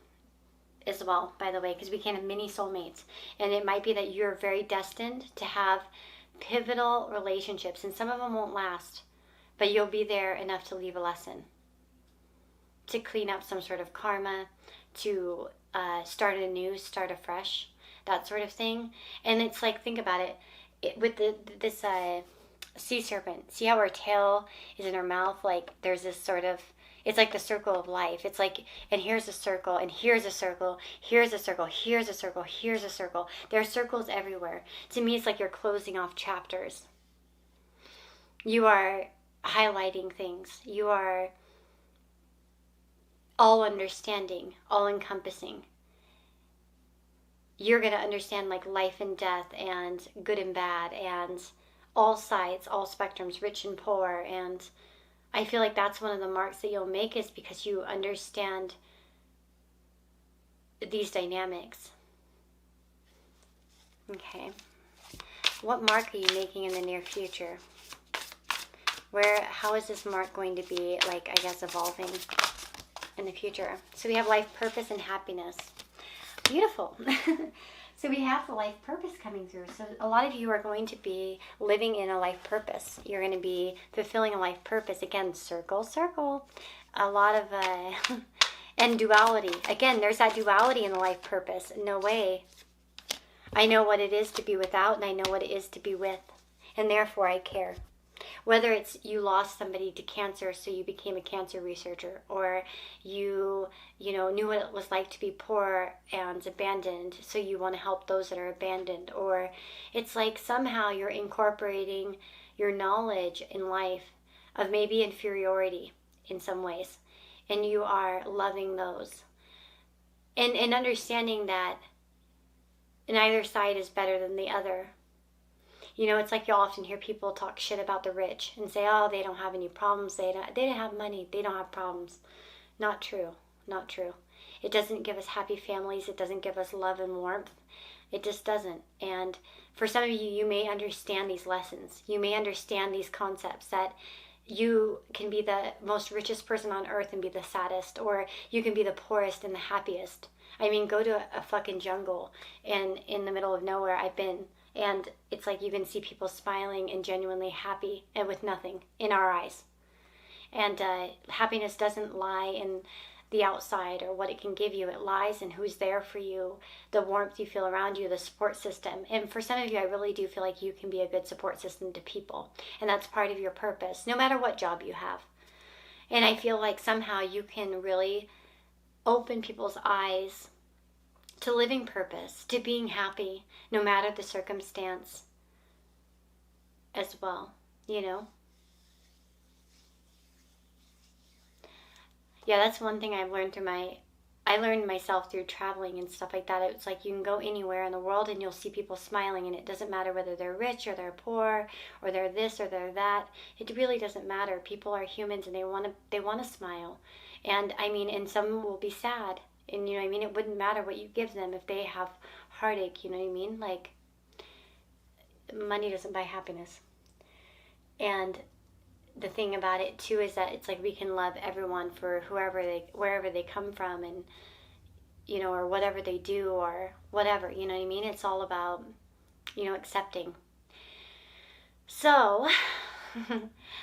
as well, by the way, because we can have many soulmates. And it might be that you're very destined to have pivotal relationships, and some of them won't last, but you'll be there enough to leave a lesson, to clean up some sort of karma, to start anew, start afresh, that sort of thing. And it's like, think about it with this sea serpent. See how her tail is in her mouth? Like there's this sort of, it's like the circle of life. It's like, and here's a circle, and here's a circle, here's a circle, here's a circle, here's a circle. There are circles everywhere. To me, it's like you're closing off chapters. You are highlighting things. You are all understanding, all encompassing. You're going to understand like life and death and good and bad and all sides, all spectrums, rich and poor. And I feel like that's one of the marks that you'll make, is because you understand these dynamics. Okay. What mark are you making in the near future? How is this mark going to be, like, I guess, evolving? in the future. So we have life purpose and happiness. Beautiful. So we have the life purpose coming through. So a lot of you are going to be living in a life purpose. You're going to be fulfilling a life purpose. Again, circle, circle. A lot of, and duality. Again, there's that duality in the life purpose. No way. I know what it is to be without, and I know what it is to be with. And therefore I care. Whether it's you lost somebody to cancer, so you became a cancer researcher, or you knew what it was like to be poor and abandoned, so you want to help those that are abandoned, or it's like somehow you're incorporating your knowledge in life of maybe inferiority in some ways, and you are loving those, and understanding that neither side is better than the other. It's like you'll often hear people talk shit about the rich and say, oh, they don't have any problems. They don't have money. They don't have problems. Not true. Not true. It doesn't give us happy families. It doesn't give us love and warmth. It just doesn't. And for some of you, you may understand these lessons. You may understand these concepts that you can be the most richest person on earth and be the saddest, or you can be the poorest and the happiest. I mean, go to a fucking jungle and in the middle of nowhere. I've been. And it's like you can see people smiling and genuinely happy and with nothing in our eyes. And happiness doesn't lie in the outside or what it can give you. It lies in who's there for you, the warmth you feel around you, the support system. And for some of you, I really do feel like you can be a good support system to people. And that's part of your purpose, no matter what job you have. And I feel like somehow you can really open people's eyes to living purpose, to being happy, no matter the circumstance as well, Yeah, that's one thing I've learned I learned myself through traveling and stuff like that. It's like you can go anywhere in the world and you'll see people smiling, and it doesn't matter whether they're rich or they're poor or they're this or they're that. It really doesn't matter. People are humans and they want to smile. And I mean, and some will be sad. And it wouldn't matter what you give them if they have heartache, like money doesn't buy happiness. And the thing about it too is that it's like we can love everyone for wherever they come from, and or whatever they do or whatever, it's all about accepting. So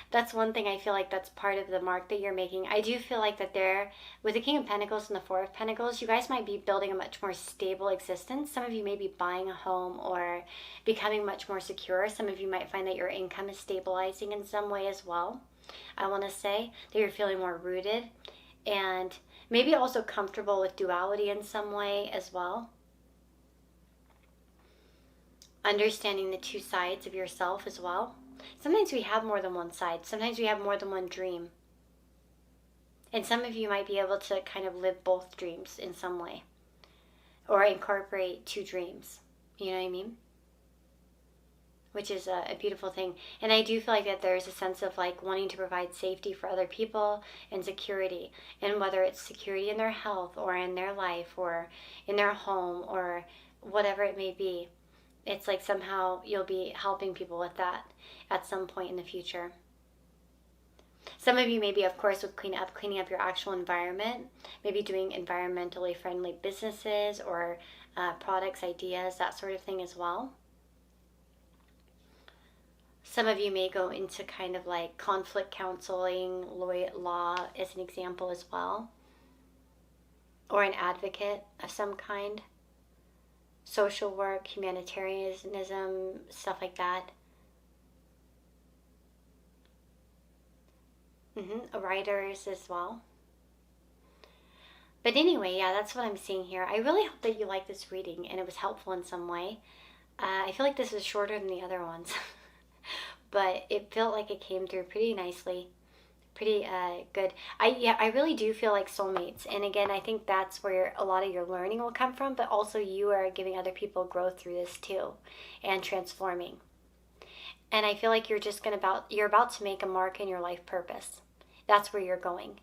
that's one thing I feel like that's part of the mark that you're making. I do feel like that with the King of Pentacles and the Four of Pentacles, you guys might be building a much more stable existence. Some of you may be buying a home or becoming much more secure. Some of you might find that your income is stabilizing in some way as well. I want to say that you're feeling more rooted and maybe also comfortable with duality in some way as well. Understanding the two sides of yourself as well. Sometimes we have more than one side. Sometimes we have more than one dream. And some of you might be able to kind of live both dreams in some way. Or incorporate two dreams. You know what I mean? Which is a beautiful thing. And I do feel like that there's a sense of like wanting to provide safety for other people and security. And whether it's security in their health or in their life or in their home or whatever it may be. It's like somehow you'll be helping people with that at some point in the future. Some of you maybe, of course, with cleaning up your actual environment, maybe doing environmentally friendly businesses or products, ideas, that sort of thing as well. Some of you may go into kind of like conflict counseling, law as an example as well, or an advocate of some kind. Social work, humanitarianism, stuff like that. Writers as well. But anyway, yeah, that's what I'm seeing here. I really hope that you like this reading and it was helpful in some way. I feel like this is shorter than the other ones. But it felt like it came through pretty nicely. Pretty good. I really do feel like soulmates. And again, I think that's where a lot of your learning will come from, but also you are giving other people growth through this too and transforming. And I feel like you're about to make a mark in your life purpose. That's where you're going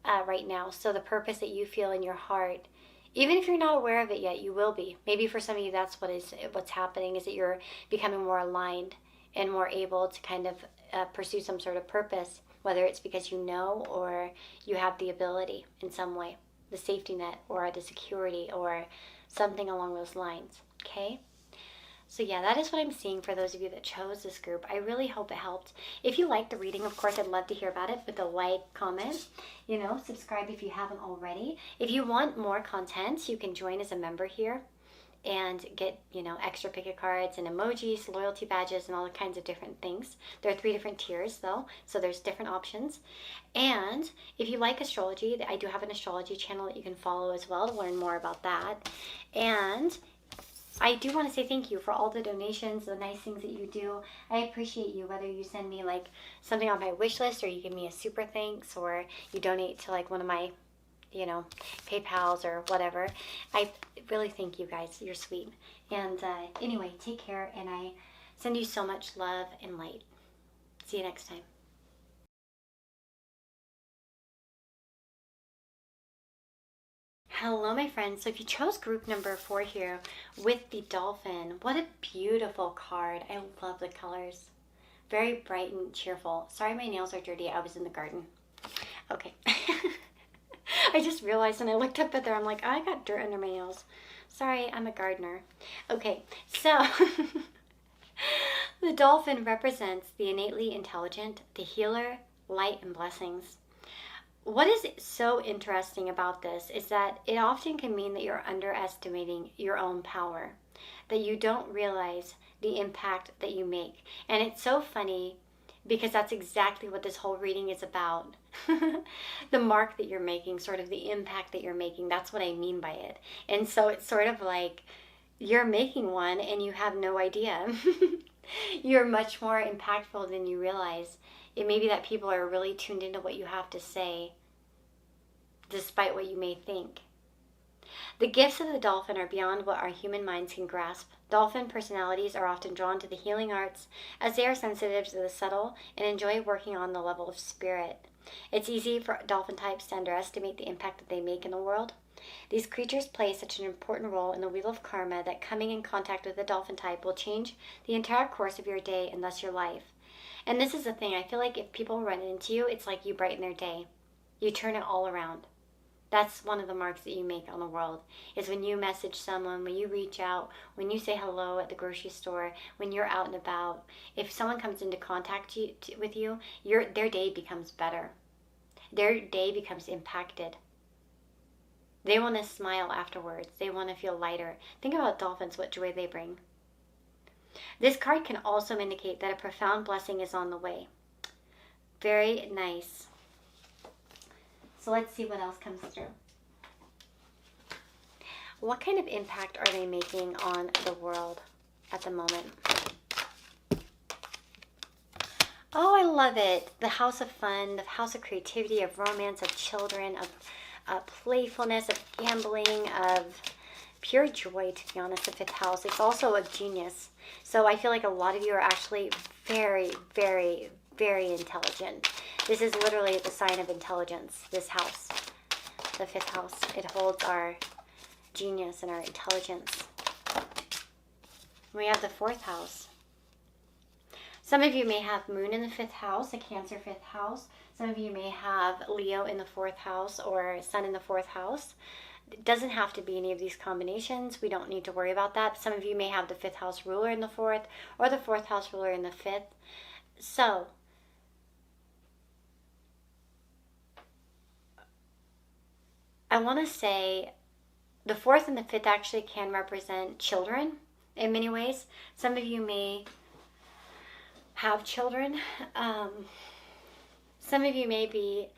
right now. So the purpose that you feel in your heart, even if you're not aware of it yet, you will be. Maybe for some of you that's what's happening, is that you're becoming more aligned and more able to kind of pursue some sort of purpose whether it's because you know or you have the ability in some way, the safety net or the security or something along those lines, okay? So yeah, that is what I'm seeing for those of you that chose this group. I really hope it helped. If you liked the reading, of course, I'd love to hear about it with a like, comment, subscribe if you haven't already. If you want more content, you can join as a member here and get, extra picket cards and emojis, loyalty badges, and all kinds of different things. There are 3 different tiers though, so there's different options. And if you like astrology, I do have an astrology channel that you can follow as well to learn more about that. And I do want to say thank you for all the donations, the nice things that you do. I appreciate you, whether you send me like something on my wish list or you give me a super thanks or you donate to like one of my PayPals or whatever. I really thank you guys. You're sweet. And anyway, take care, and I send you so much love and light. See you next time. Hello, my friends. So if you chose group number 4 here with the dolphin, what a beautiful card. I love the colors. Very bright and cheerful. Sorry, my nails are dirty. I was in the garden. Okay. I just realized when I looked up at there, I'm like, I got dirt under my nails. Sorry, I'm a gardener. Okay, so the dolphin represents the innately intelligent, the healer, light, and blessings. What is so interesting about this is that it often can mean that you're underestimating your own power, that you don't realize the impact that you make. And it's so funny because that's exactly what this whole reading is about. The mark that you're making, sort of the impact that you're making, that's what I mean by it. And so it's sort of like you're making one and you have no idea. You're much more impactful than you realize. It may be that people are really tuned into what you have to say, despite what you may think. The gifts of the dolphin are beyond what our human minds can grasp. Dolphin personalities are often drawn to the healing arts as they are sensitive to the subtle and enjoy working on the level of spirit. It's easy for dolphin types to underestimate the impact that they make in the world. These creatures play such an important role in the wheel of karma that coming in contact with the dolphin type will change the entire course of your day and thus your life. And this is the thing, I feel like if people run into you, it's like you brighten their day. You turn it all around. That's one of the marks that you make on the world, is when you message someone, when you reach out, when you say hello at the grocery store, when you're out and about. If someone comes into contact with you, their day becomes better. Their day becomes impacted. They want to smile afterwards. They want to feel lighter. Think about dolphins, what joy they bring. This card can also indicate that a profound blessing is on the way. Very nice. So let's see what else comes through. What kind of impact are they making on the world at the moment? Oh, I love it. The house of fun, the house of creativity, of romance, of children, of playfulness, of gambling, of pure joy, to be honest, the 5th house. It's also of genius. So I feel like a lot of you are actually very, very, very intelligent. This is literally the sign of intelligence, this house, the 5th house. It holds our genius and our intelligence. We have the 4th house. Some of you may have Moon in the 5th house, a Cancer 5th house. Some of you may have Leo in the 4th house or Sun in the 4th house. It doesn't have to be any of these combinations. We don't need to worry about that. Some of you may have the 5th house ruler in the 4th or the 4th house ruler in the 5th. So, I want to say the 4th and the 5th actually can represent children in many ways. Some of you may have children. Some of you may be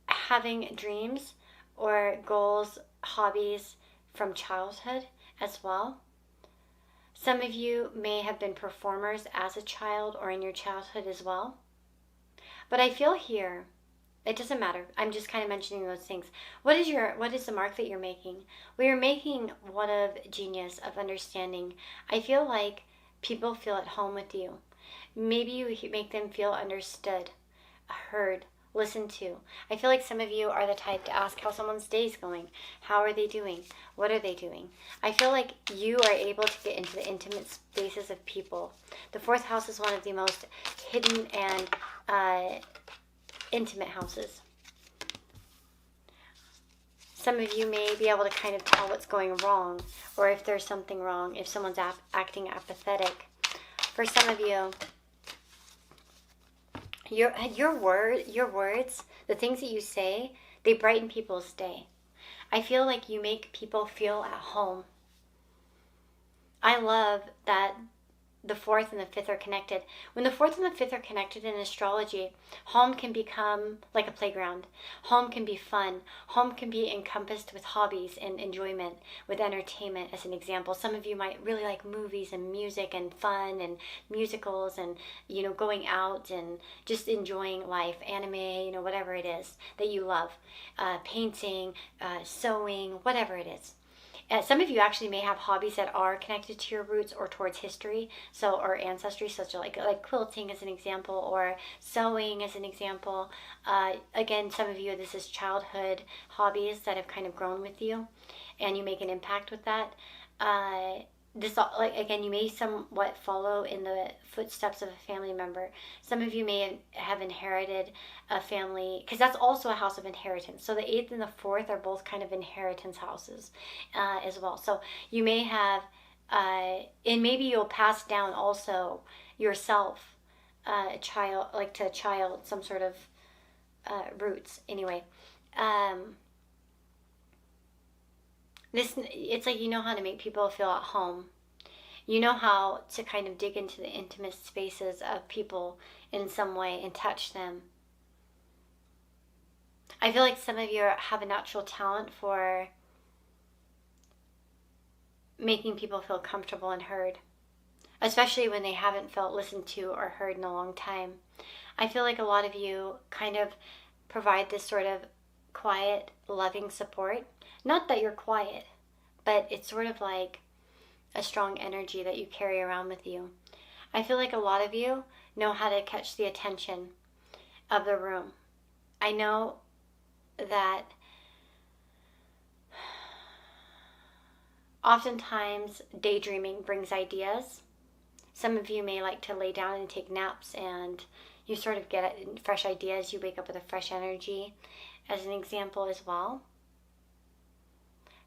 having dreams or goals, hobbies from childhood as well. Some of you may have been performers as a child or in your childhood as well. But I feel here, it doesn't matter. I'm just kind of mentioning those things. What is the mark that you're making? Well, you're making one of genius, of understanding. I feel like people feel at home with you. Maybe you make them feel understood, heard, listened to. I feel like some of you are the type to ask how someone's day is going. How are they doing? What are they doing? I feel like you are able to get into the intimate spaces of people. The 4th house is one of the most hidden and intimate houses. Some of you may be able to kind of tell what's going wrong, or if there's something wrong, if someone's acting apathetic. For some of you, your words, the things that you say, they brighten people's day. I feel like you make people feel at home. I love that the 4th and the 5th are connected. When the 4th and the 5th are connected in astrology, home can become like a playground. Home can be fun. Home can be encompassed with hobbies and enjoyment, with entertainment as an example. Some of you might really like movies and music and fun and musicals and, going out and just enjoying life, anime, whatever it is that you love. Painting, sewing, whatever it is. Some of you actually may have hobbies that are connected to your roots or towards history, or ancestry, such like quilting as an example, or sewing as an example. Again, some of you, this is childhood hobbies that have kind of grown with you, and you make an impact with that. Again, you may somewhat follow in the footsteps of a family member. Some of you may have inherited a family, because that's also a house of inheritance. So the 8th and the 4th are both kind of inheritance houses as well. So you may have, and maybe you'll pass down also yourself, to a child, some sort of roots. Anyway, it's like you know how to make people feel at home. You know how to kind of dig into the intimate spaces of people in some way and touch them. I feel like some of you have a natural talent for making people feel comfortable and heard, especially when they haven't felt listened to or heard in a long time. I feel like a lot of you kind of provide this sort of quiet, loving support. Not that you're quiet, but it's sort of like a strong energy that you carry around with you. I feel like a lot of you know how to catch the attention of the room. I know that oftentimes daydreaming brings ideas. Some of you may like to lay down and take naps, and you sort of get fresh ideas. You wake up with a fresh energy, as an example as well.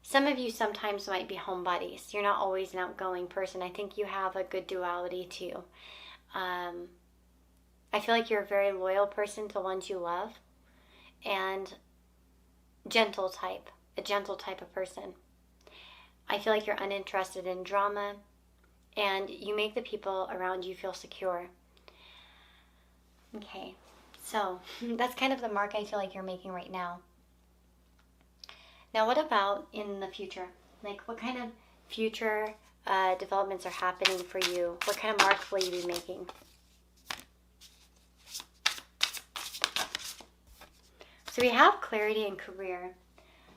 Some of you sometimes might be homebodies. You're not always an outgoing person. I think you have a good duality too. I feel like you're a very loyal person to ones you love, and a gentle type of person. I feel like you're uninterested in drama, and you make the people around you feel secure. Okay, so that's kind of the mark I feel like you're making right now. Now, what about in the future? Like, what kind of future developments are happening for you? What kind of marks will you be making? So we have clarity in career.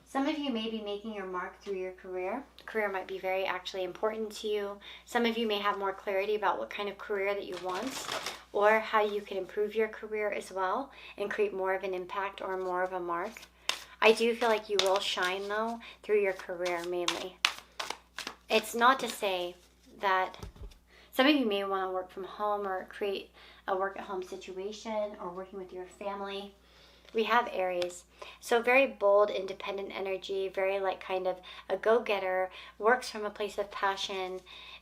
Some of you may be making your mark through your career. Career might be very actually important to you. Some of you may have more clarity about what kind of career that you want, or how you can improve your career as well and create more of an impact or more of a mark. I do feel like you will shine, though, through your career mainly. It's not to say that some of you may want to work from home or create a work-at-home situation or working with your family. We have Aries. So very bold, independent energy, very like kind of a go-getter, works from a place of passion,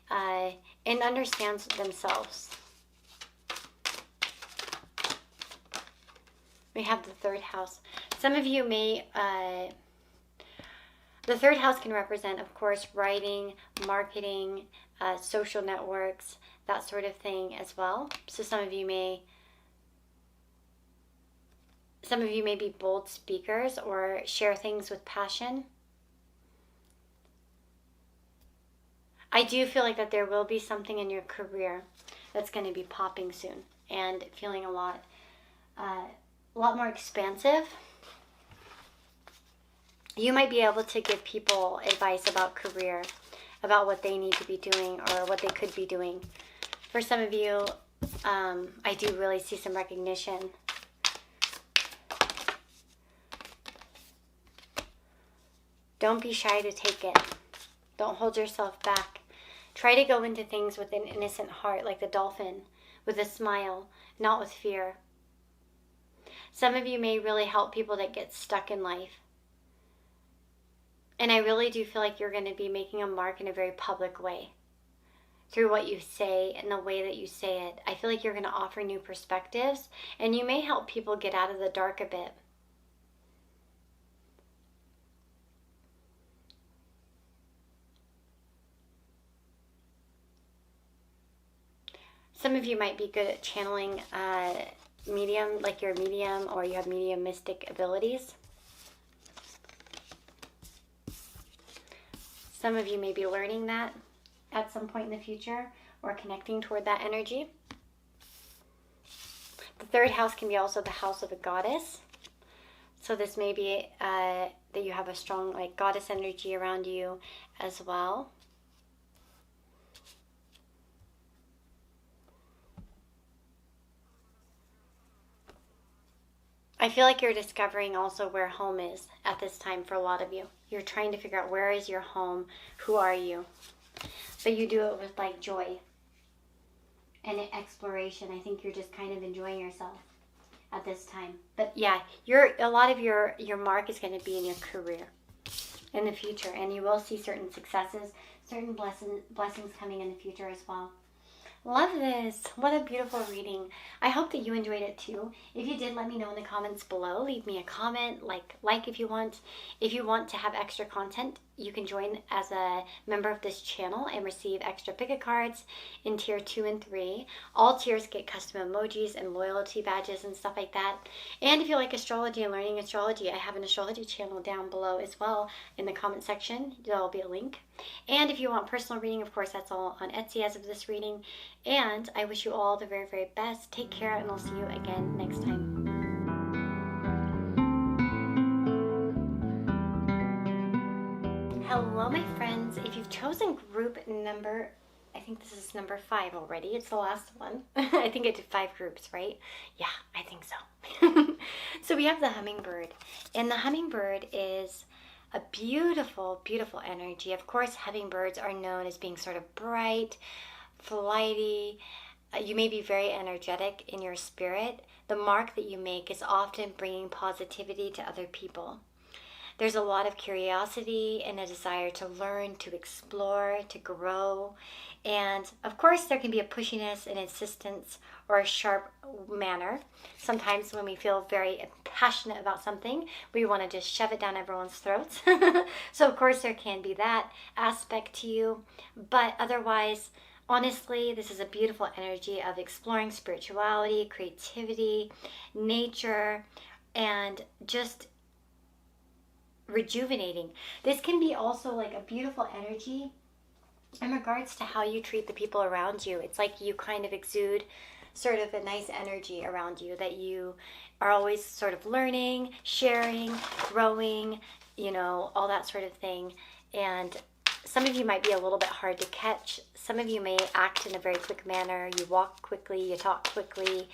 and understands themselves. We have the 3rd house. Some of you may, the 3rd house can represent, of course, writing, marketing, social networks, that sort of thing as well. So some of you may be bold speakers or share things with passion. I do feel like that there will be something in your career that's going to be popping soon and feeling a lot more expansive. You might be able to give people advice about career, about what they need to be doing or what they could be doing. For some of you, I do really see some recognition. Don't be shy to take it. Don't hold yourself back. Try to go into things with an innocent heart, like the dolphin, with a smile, not with fear. Some of you may really help people that get stuck in life. And I really do feel like you're going to be making a mark in a very public way through what you say and the way that you say it. I feel like you're going to offer new perspectives, and you may help people get out of the dark a bit. Some of you might be good at channeling medium, like you're a medium or you have medium mystic abilities. Some of you may be learning that at some point in the future or connecting toward that energy. The third house can be also the house of a goddess. So this may be that you have a strong like goddess energy around you as well. I feel like you're discovering also where home is at this time for a lot of you. You're trying to figure out where is your home, who are you? But you do it with like joy and exploration. I think you're just kind of enjoying yourself at this time. But yeah, a lot of your mark is going to be in your career in the future, and you will see certain successes, certain blessings coming in the future as well. Love this. What a beautiful reading. I hope that you enjoyed it too. If you did, let me know in the comments below. Leave me a comment, like if you want. If you want to have extra content, you can join as a member of this channel and receive extra pick-a cards in tier 2 and 3. All tiers get custom emojis and loyalty badges and stuff like that. And if you like astrology and learning astrology, I have an astrology channel down below as well in the comment section. There'll be a link. And if you want personal reading, of course, that's all on Etsy as of this reading. And I wish you all the very, very best. Take care, and I'll see you again next time. Hello, my friends. If you've chosen group number, I think this is number 5 already. It's the last one. I think I did 5 groups, right? Yeah, I think so. So we have the hummingbird. And the hummingbird is a beautiful, beautiful energy. Of course, hummingbirds are known as being sort of bright, flighty. You may be very energetic in your spirit. The mark that you make is often bringing positivity to other people. There's a lot of curiosity and a desire to learn, to explore, to grow. And of course, there can be a pushiness and insistence or a sharp manner. Sometimes when we feel very passionate about something, we want to just shove it down everyone's throats. So of course, there can be that aspect to you. But otherwise, honestly, this is a beautiful energy of exploring spirituality, creativity, nature, and just rejuvenating. This can be also like a beautiful energy in regards to how you treat the people around you. It's like you kind of exude sort of a nice energy around you, that you are always sort of learning, sharing, growing, you know, all that sort of thing. And some of you might be a little bit hard to catch. Some of you may act in a very quick manner. You walk quickly, you talk quickly.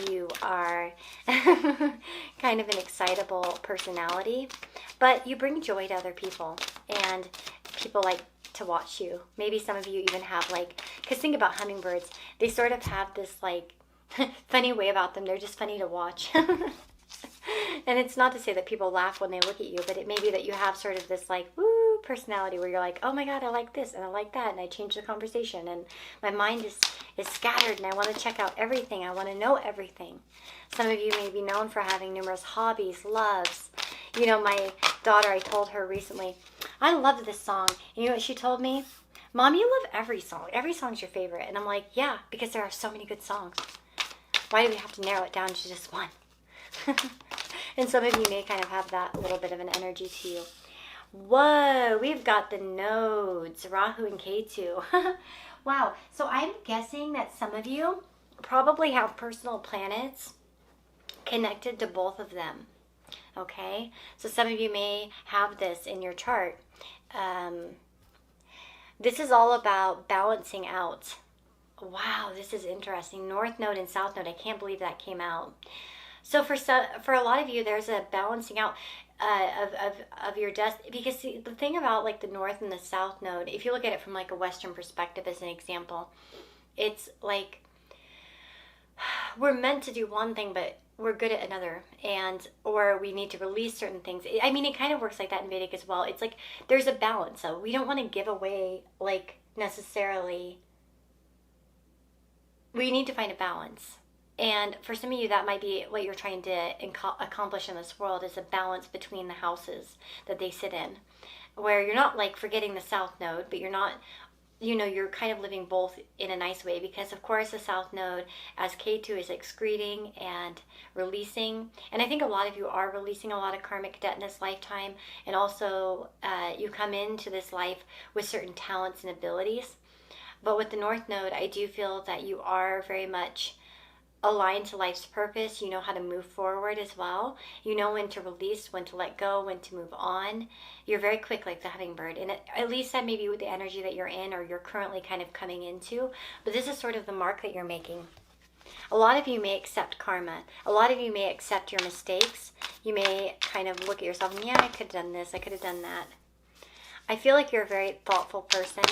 You are kind of an excitable personality, but you bring joy to other people, and people like to watch you. Maybe some of you even have like, because think about hummingbirds, they sort of have this like funny way about them. They're just funny to watch. And it's not to say that people laugh when they look at you, but it may be that you have sort of this like, woo, personality where you're like, oh my God, I like this and I like that, and I change the conversation, and my mind is scattered and I want to check out everything. I want to know everything. Some of you may be known for having numerous hobbies, loves. You know, my daughter, I told her recently, I loved this song. And you know what she told me? Mom, you love every song. Every song's your favorite. And I'm like, yeah, because there are so many good songs. Why do we have to narrow it down to just one? And some of you may kind of have that little bit of an energy to you. Whoa, we've got the nodes, Rahu and Ketu. Wow, so I'm guessing that some of you probably have personal planets connected to both of them. Okay, so some of you may have this in your chart. This is all about balancing out. Wow, this is interesting. North Node and South Node. I can't believe that came out. So for a lot of you, there's a balancing out of your destiny. Because see, the thing about like the North and the South Node, if you look at it from like a Western perspective as an example, it's like we're meant to do one thing, but we're good at another, and or we need to release certain things. I mean, it kind of works like that in Vedic as well. It's like there's a balance. So we don't want to give away like necessarily. We need to find a balance. And for some of you, that might be what you're trying to accomplish in this world, is a balance between the houses that they sit in, where you're not like forgetting the south node, but you're not, you're kind of living both in a nice way, because of course the south node as K2 is excreting and releasing. And I think a lot of you are releasing a lot of karmic debt in this lifetime. And also you come into this life with certain talents and abilities. But with the north node, I do feel that you are very much aligned to life's purpose. You know how to move forward as well. You know when to release, when to let go, when to move on. You're very quick like the hummingbird. And at least that may be with the energy that you're in, or you're currently kind of coming into. But this is sort of the mark that you're making. A lot of you may accept karma. A lot of you may accept your mistakes. You may kind of look at yourself and, yeah, I could have done this, I could have done that. I feel like you're a very thoughtful person.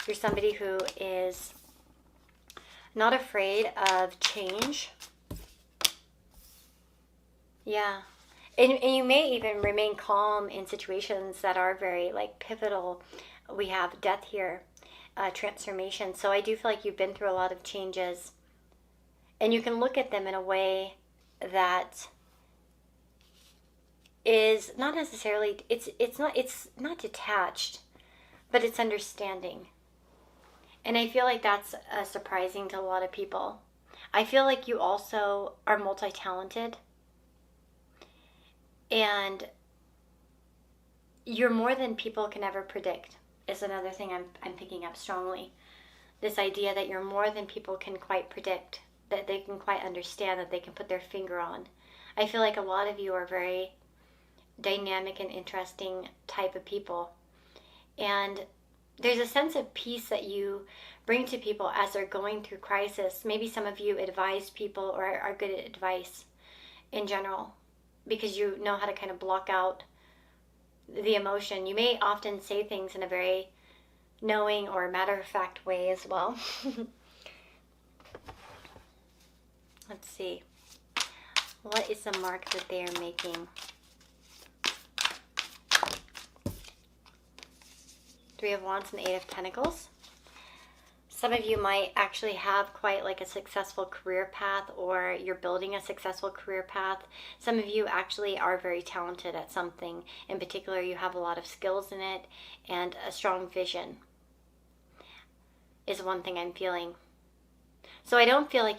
You're somebody who is not afraid of change. Yeah. And you may even remain calm in situations that are very like pivotal. We have death here, transformation. So I do feel like you've been through a lot of changes, and you can look at them in a way that is not necessarily, it's not detached, but it's understanding. And I feel like that's surprising to a lot of people. I feel like you also are multi-talented. And you're more than people can ever predict, is another thing I'm picking up strongly. This idea that you're more than people can quite predict, that they can quite understand, that they can put their finger on. I feel like a lot of you are very dynamic and interesting type of people. And there's a sense of peace that you bring to people as they're going through crisis. Maybe some of you advise people or are good at advice in general, because you know how to kind of block out the emotion. You may often say things in a very knowing or matter-of-fact way as well. Let's see. What is the mark that they are making? Three of Wands and Eight of Pentacles. Some of you might actually have quite like a successful career path, or you're building a successful career path. Some of you actually are very talented at something. In particular, you have a lot of skills in it and a strong vision is one thing I'm feeling. So I don't feel like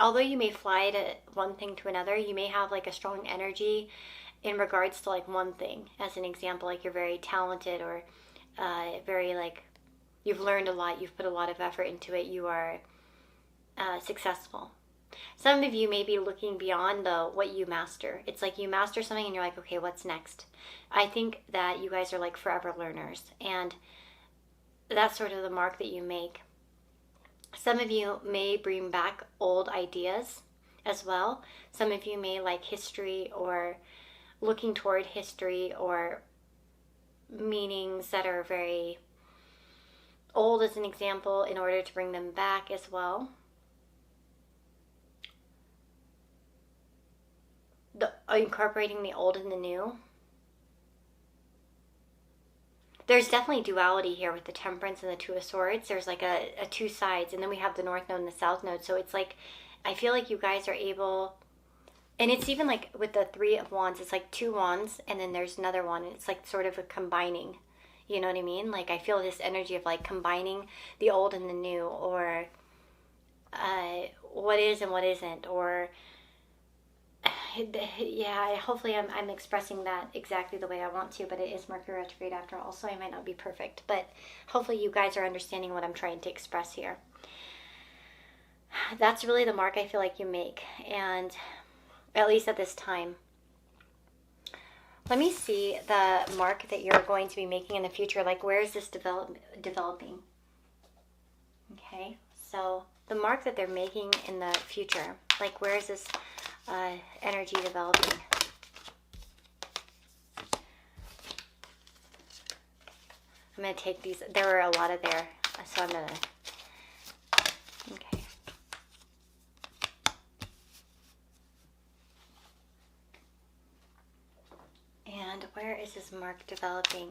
although you may fly to one thing to another, you may have like a strong energy in regards to like one thing. As an example, like you're very talented, or very like, you've learned a lot, you've put a lot of effort into it, you are successful. Some of you may be looking beyond though what you master. It's like you master something and you're like, okay, what's next? I think that you guys are like forever learners, and that's sort of the mark that you make. Some of you may bring back old ideas as well. Some of you may like history, or looking toward history, or meanings that are very old as an example, in order to bring them back as well. Incorporating the old and the new. There's definitely duality here with the Temperance and the Two of Swords. There's like a two sides, and then we have the North Node and the South Node. So it's like, I feel like you guys are able, and it's even like with the Three of Wands, it's like two wands, and then there's another one, and it's like sort of a combining. You know what I mean? Like I feel this energy of like combining the old and the new, or what is and what isn't, or yeah, hopefully I'm expressing that exactly the way I want to, but it is Mercury retrograde after all, so I might not be perfect, but hopefully you guys are understanding what I'm trying to express here. That's really the mark I feel like you make, and at least at this time. Let me see the mark that you're going to be making in the future. Like, where is this developing? Okay, so the mark that they're making in the future, like where is this energy developing? I'm going to take these. There were a lot of there, so I'm going to... Okay. Where is this mark developing?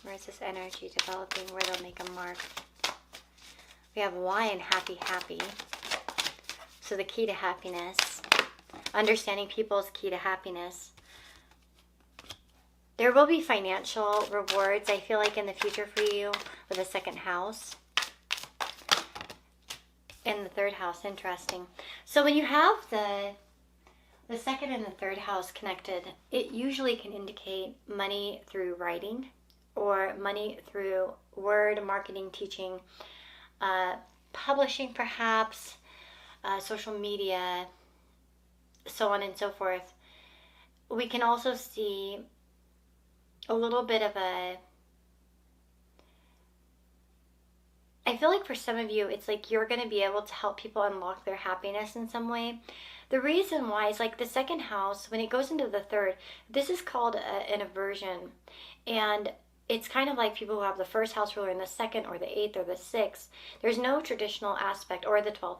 Where is this energy developing where they'll make a mark? We have Y and happy, happy. So the key to happiness. Understanding people is key to happiness. There will be financial rewards, I feel like, in the future for you with the second house. And the third house, interesting. So when you have the second and the third house connected, it usually can indicate money through writing or money through word, marketing, teaching, publishing perhaps, social media, so on and so forth. We can also see a little bit of I feel like for some of you, it's like you're going to be able to help people unlock their happiness in some way. The reason why is like the second house, when it goes into the third, this is called an aversion. And it's kind of like people who have the first house ruler in the second or the 8th or the 6th. There's no traditional aspect, or the 12th.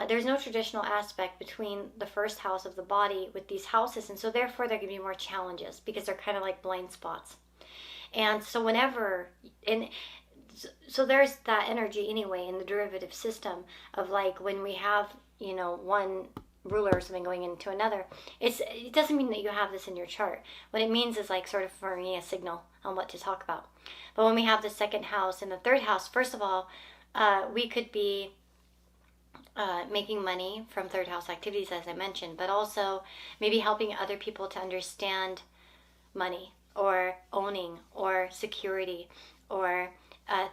There's no traditional aspect between the first house of the body with these houses. And so therefore there can be more challenges because they're kind of like blind spots. And so so there's that energy anyway in the derivative system of like when we have, one ruler or something going into another. It doesn't mean that you have this in your chart. What it means is like sort of for me a signal on what to talk about. But when we have the second house and the third house, first of all, we could be making money from third house activities, as I mentioned, but also maybe helping other people to understand money or owning or security or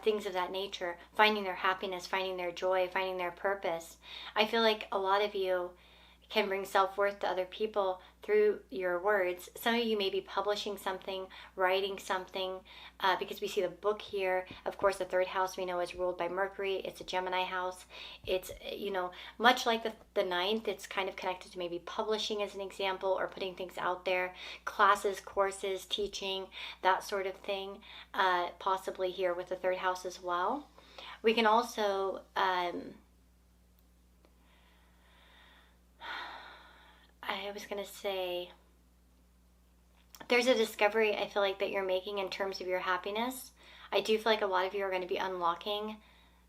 things of that nature, finding their happiness, finding their joy, finding their purpose. I feel like a lot of you can bring self-worth to other people through your words. Some of you may be publishing something, writing something, because we see the book here. Of course, the third house we know is ruled by Mercury. It's a Gemini house. It's, much like the ninth, it's kind of connected to maybe publishing as an example or putting things out there, classes, courses, teaching, that sort of thing, possibly here with the third house as well. We can also I was going to say, there's a discovery I feel like that you're making in terms of your happiness. I do feel like a lot of you are going to be unlocking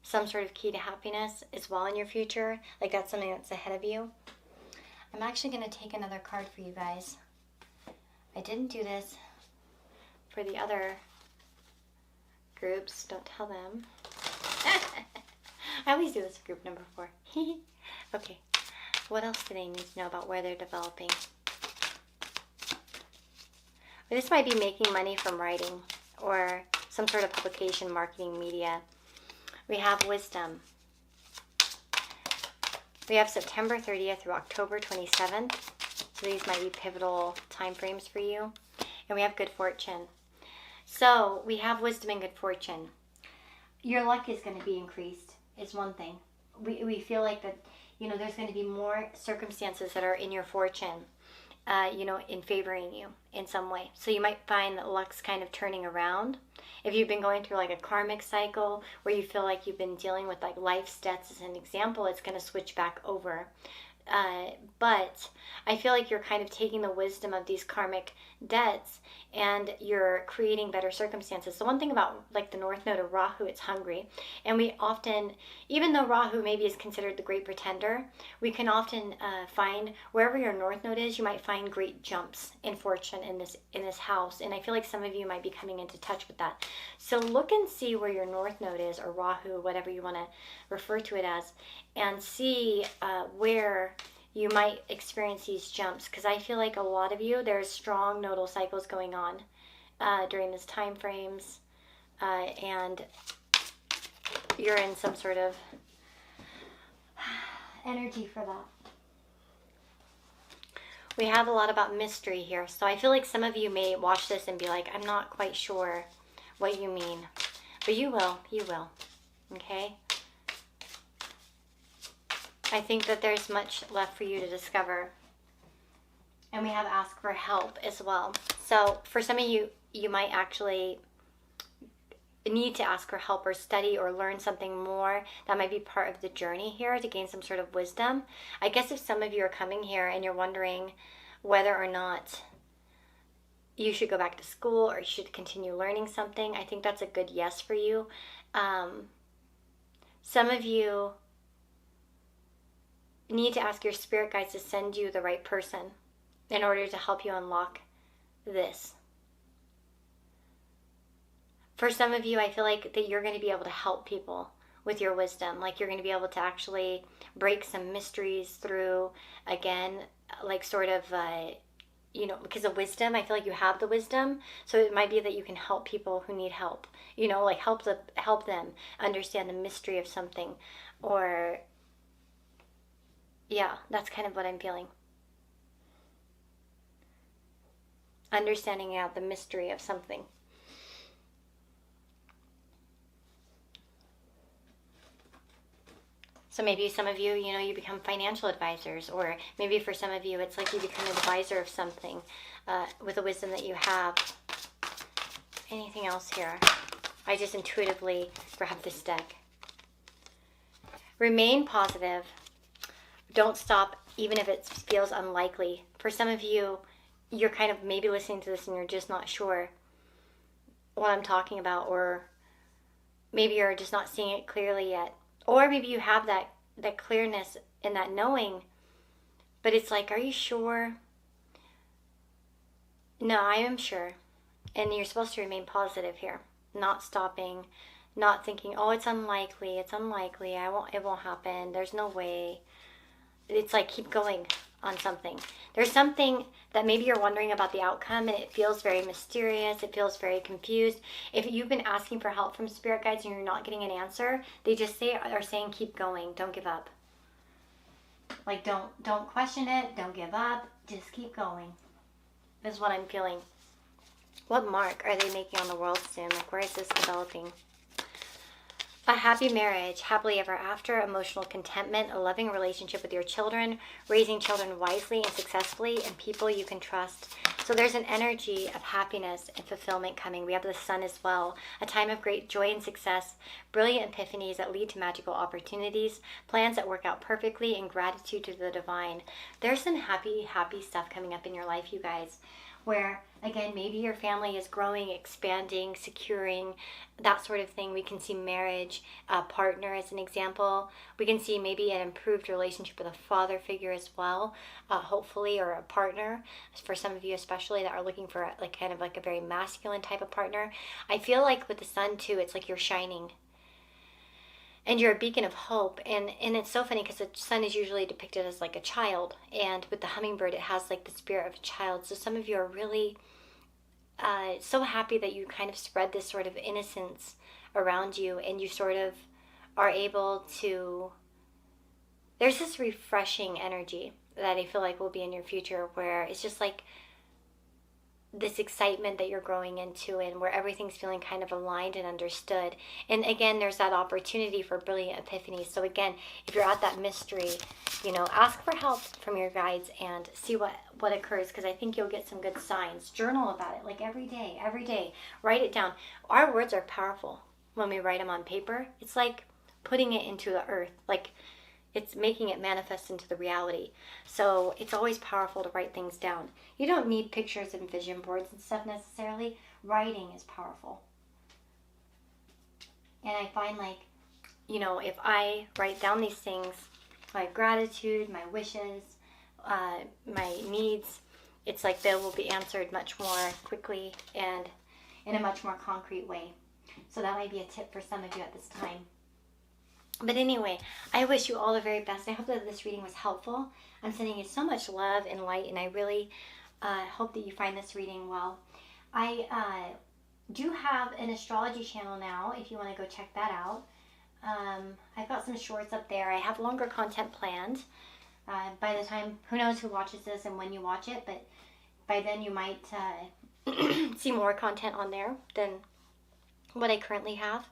some sort of key to happiness as well in your future. Like that's something that's ahead of you. I'm actually going to take another card for you guys. I didn't do this for the other groups. Don't tell them. I always do this for group number 4. Okay. What else do they need to know about where they're developing? This might be making money from writing or some sort of publication, marketing, media. We have wisdom. We have September 30th through October 27th. So these might be pivotal time frames for you. And we have good fortune. So we have wisdom and good fortune. Your luck is going to be increased, is one thing. We feel like that, there's going to be more circumstances that are in your fortune, in favoring you in some way. So you might find that luck's kind of turning around. If you've been going through like a karmic cycle where you feel like you've been dealing with like life's debts as an example, it's going to switch back over. But I feel like you're kind of taking the wisdom of these karmic debts and you're creating better circumstances. The one thing about like the North Node of Rahu, it's hungry. And we often, even though Rahu maybe is considered the great pretender, we can often find wherever your North Node is, you might find great jumps in fortune in this house. And I feel like some of you might be coming into touch with that. So look and see where your North Node is, or Rahu, whatever you want to refer to it as, and see where you might experience these jumps, because I feel like a lot of you, there's strong nodal cycles going on during this time frames, and you're in some sort of energy for that. We have a lot about mystery here, so I feel like some of you may watch this and be like, I'm not quite sure what you mean, but you will, okay? I think that there's much left for you to discover. And we have ask for help as well. So for some of you, you might actually need to ask for help or study or learn something more. That might be part of the journey here to gain some sort of wisdom. I guess if some of you are coming here and you're wondering whether or not you should go back to school or you should continue learning something. I think that's a good yes for you. Some of you need to ask your spirit guides to send you the right person in order to help you unlock this. For some of you, I feel like that you're going to be able to help people with your wisdom. Like you're going to be able to actually break some mysteries through, again, like sort of, because of wisdom. I feel like you have the wisdom. So it might be that you can help people who need help, like help them understand the mystery of something. Or, yeah, that's kind of what I'm feeling. Understanding out the mystery of something. So maybe some of you, you become financial advisors, or maybe for some of you, it's like you become an advisor of something with the wisdom that you have. Anything else here? I just intuitively grab this deck. Remain positive. Don't stop, even if it feels unlikely. For some of you, you're kind of maybe listening to this and you're just not sure what I'm talking about, or maybe you're just not seeing it clearly yet. Or maybe you have that clearness and that knowing, but it's like, are you sure? No, I am sure. And you're supposed to remain positive here, not stopping, not thinking, oh, it's unlikely, it won't happen, there's no way. It's like, keep going on something. There's something that maybe you're wondering about the outcome and it feels very mysterious, it feels very confused. If you've been asking for help from spirit guides and you're not getting an answer, they just are saying keep going, don't give up. Like don't question it, don't give up, just keep going. This is what I'm feeling. What mark are they making on the world soon? Like, where is this developing? A happy marriage, happily ever after, emotional contentment, a loving relationship with your children, raising children wisely and successfully, and people you can trust. So there's an energy of happiness and fulfillment coming. We have the sun as well. A time of great joy and success, brilliant epiphanies that lead to magical opportunities, plans that work out perfectly, and gratitude to the divine. There's some happy stuff coming up in your life, you guys, where, again, maybe your family is growing, expanding, securing, that sort of thing. We can see marriage, a partner as an example. We can see maybe an improved relationship with a father figure as well, hopefully, or a partner. For some of you especially that are looking for like kind of like a very masculine type of partner. I feel like with the sun too, it's like you're shining. And you're a beacon of hope. And it's so funny because the sun is usually depicted as like a child. And with the hummingbird, it has like the spirit of a child. So some of you are really so happy that you kind of spread this sort of innocence around you. And you sort of are able to... There's this refreshing energy that I feel like will be in your future where it's just like this excitement that you're growing into and where everything's feeling kind of aligned and understood. And again, there's that opportunity for brilliant epiphanies. So again, if you're at that mystery, ask for help from your guides and see what occurs, because I think you'll get some good signs. Journal about it, like every day, write it down. Our words are powerful when we write them on paper. It's like putting it into the earth, like it's making it manifest into the reality. So it's always powerful to write things down. You don't need pictures and vision boards and stuff necessarily. Writing is powerful. And I find like, if I write down these things, my gratitude, my wishes, my needs, it's like they will be answered much more quickly and in a much more concrete way. So that might be a tip for some of you at this time. But anyway, I wish you all the very best. I hope that this reading was helpful. I'm sending you so much love and light, and I really hope that you find this reading well. I do have an astrology channel now, if you want to go check that out. I've got some shorts up there. I have longer content planned. By the time, who knows who watches this and when you watch it, but by then you might see more content on there than what I currently have.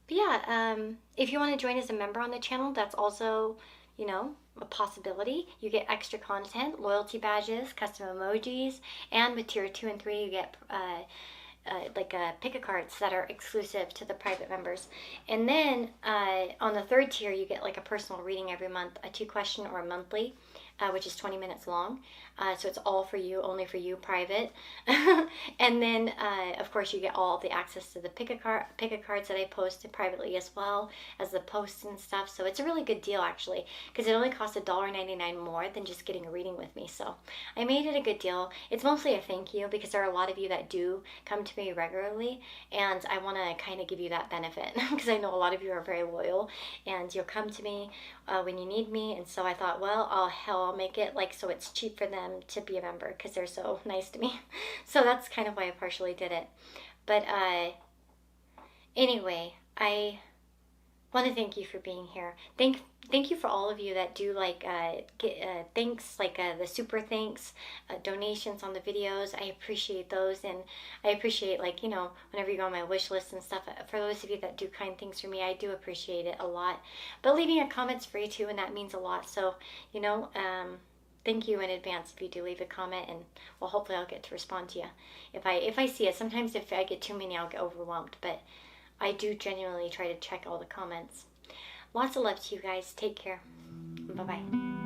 But yeah, if you want to join as a member on the channel, that's also, a possibility. You get extra content, loyalty badges, custom emojis, and with tier 2 and 3, you get pick-a-cards that are exclusive to the private members. And then on the third tier, you get like a personal reading every month, a 2-question or a monthly which is 20 minutes long. So it's all for you, only for you, private. And then, of course, you get all the access to the pick a cards that I posted privately, as well as the posts and stuff. So it's a really good deal, actually, because it only costs $1.99 more than just getting a reading with me. So I made it a good deal. It's mostly a thank you, because there are a lot of you that do come to me regularly, and I want to kind of give you that benefit because I know a lot of you are very loyal and you'll come to me when you need me. And so I thought, well, I'll make it like so it's cheap for them to be a member, because they're so nice to me. So that's kind of why I partially did it. But anyway, I want to thank you for being here. Thank you for all of you that do like get thanks, like the super thanks, donations on the videos. I appreciate those, and I appreciate, like, you know, whenever you go on my wish list and stuff. For those of you that do kind things for me, I do appreciate it a lot. But leaving a comment's free too, and that means a lot. So, you know, thank you in advance if you do leave a comment, and well, hopefully I'll get to respond to you if I see it. Sometimes if I get too many, I'll get overwhelmed, but I do genuinely try to check all the comments. Lots of love to you guys. Take care. Bye-bye.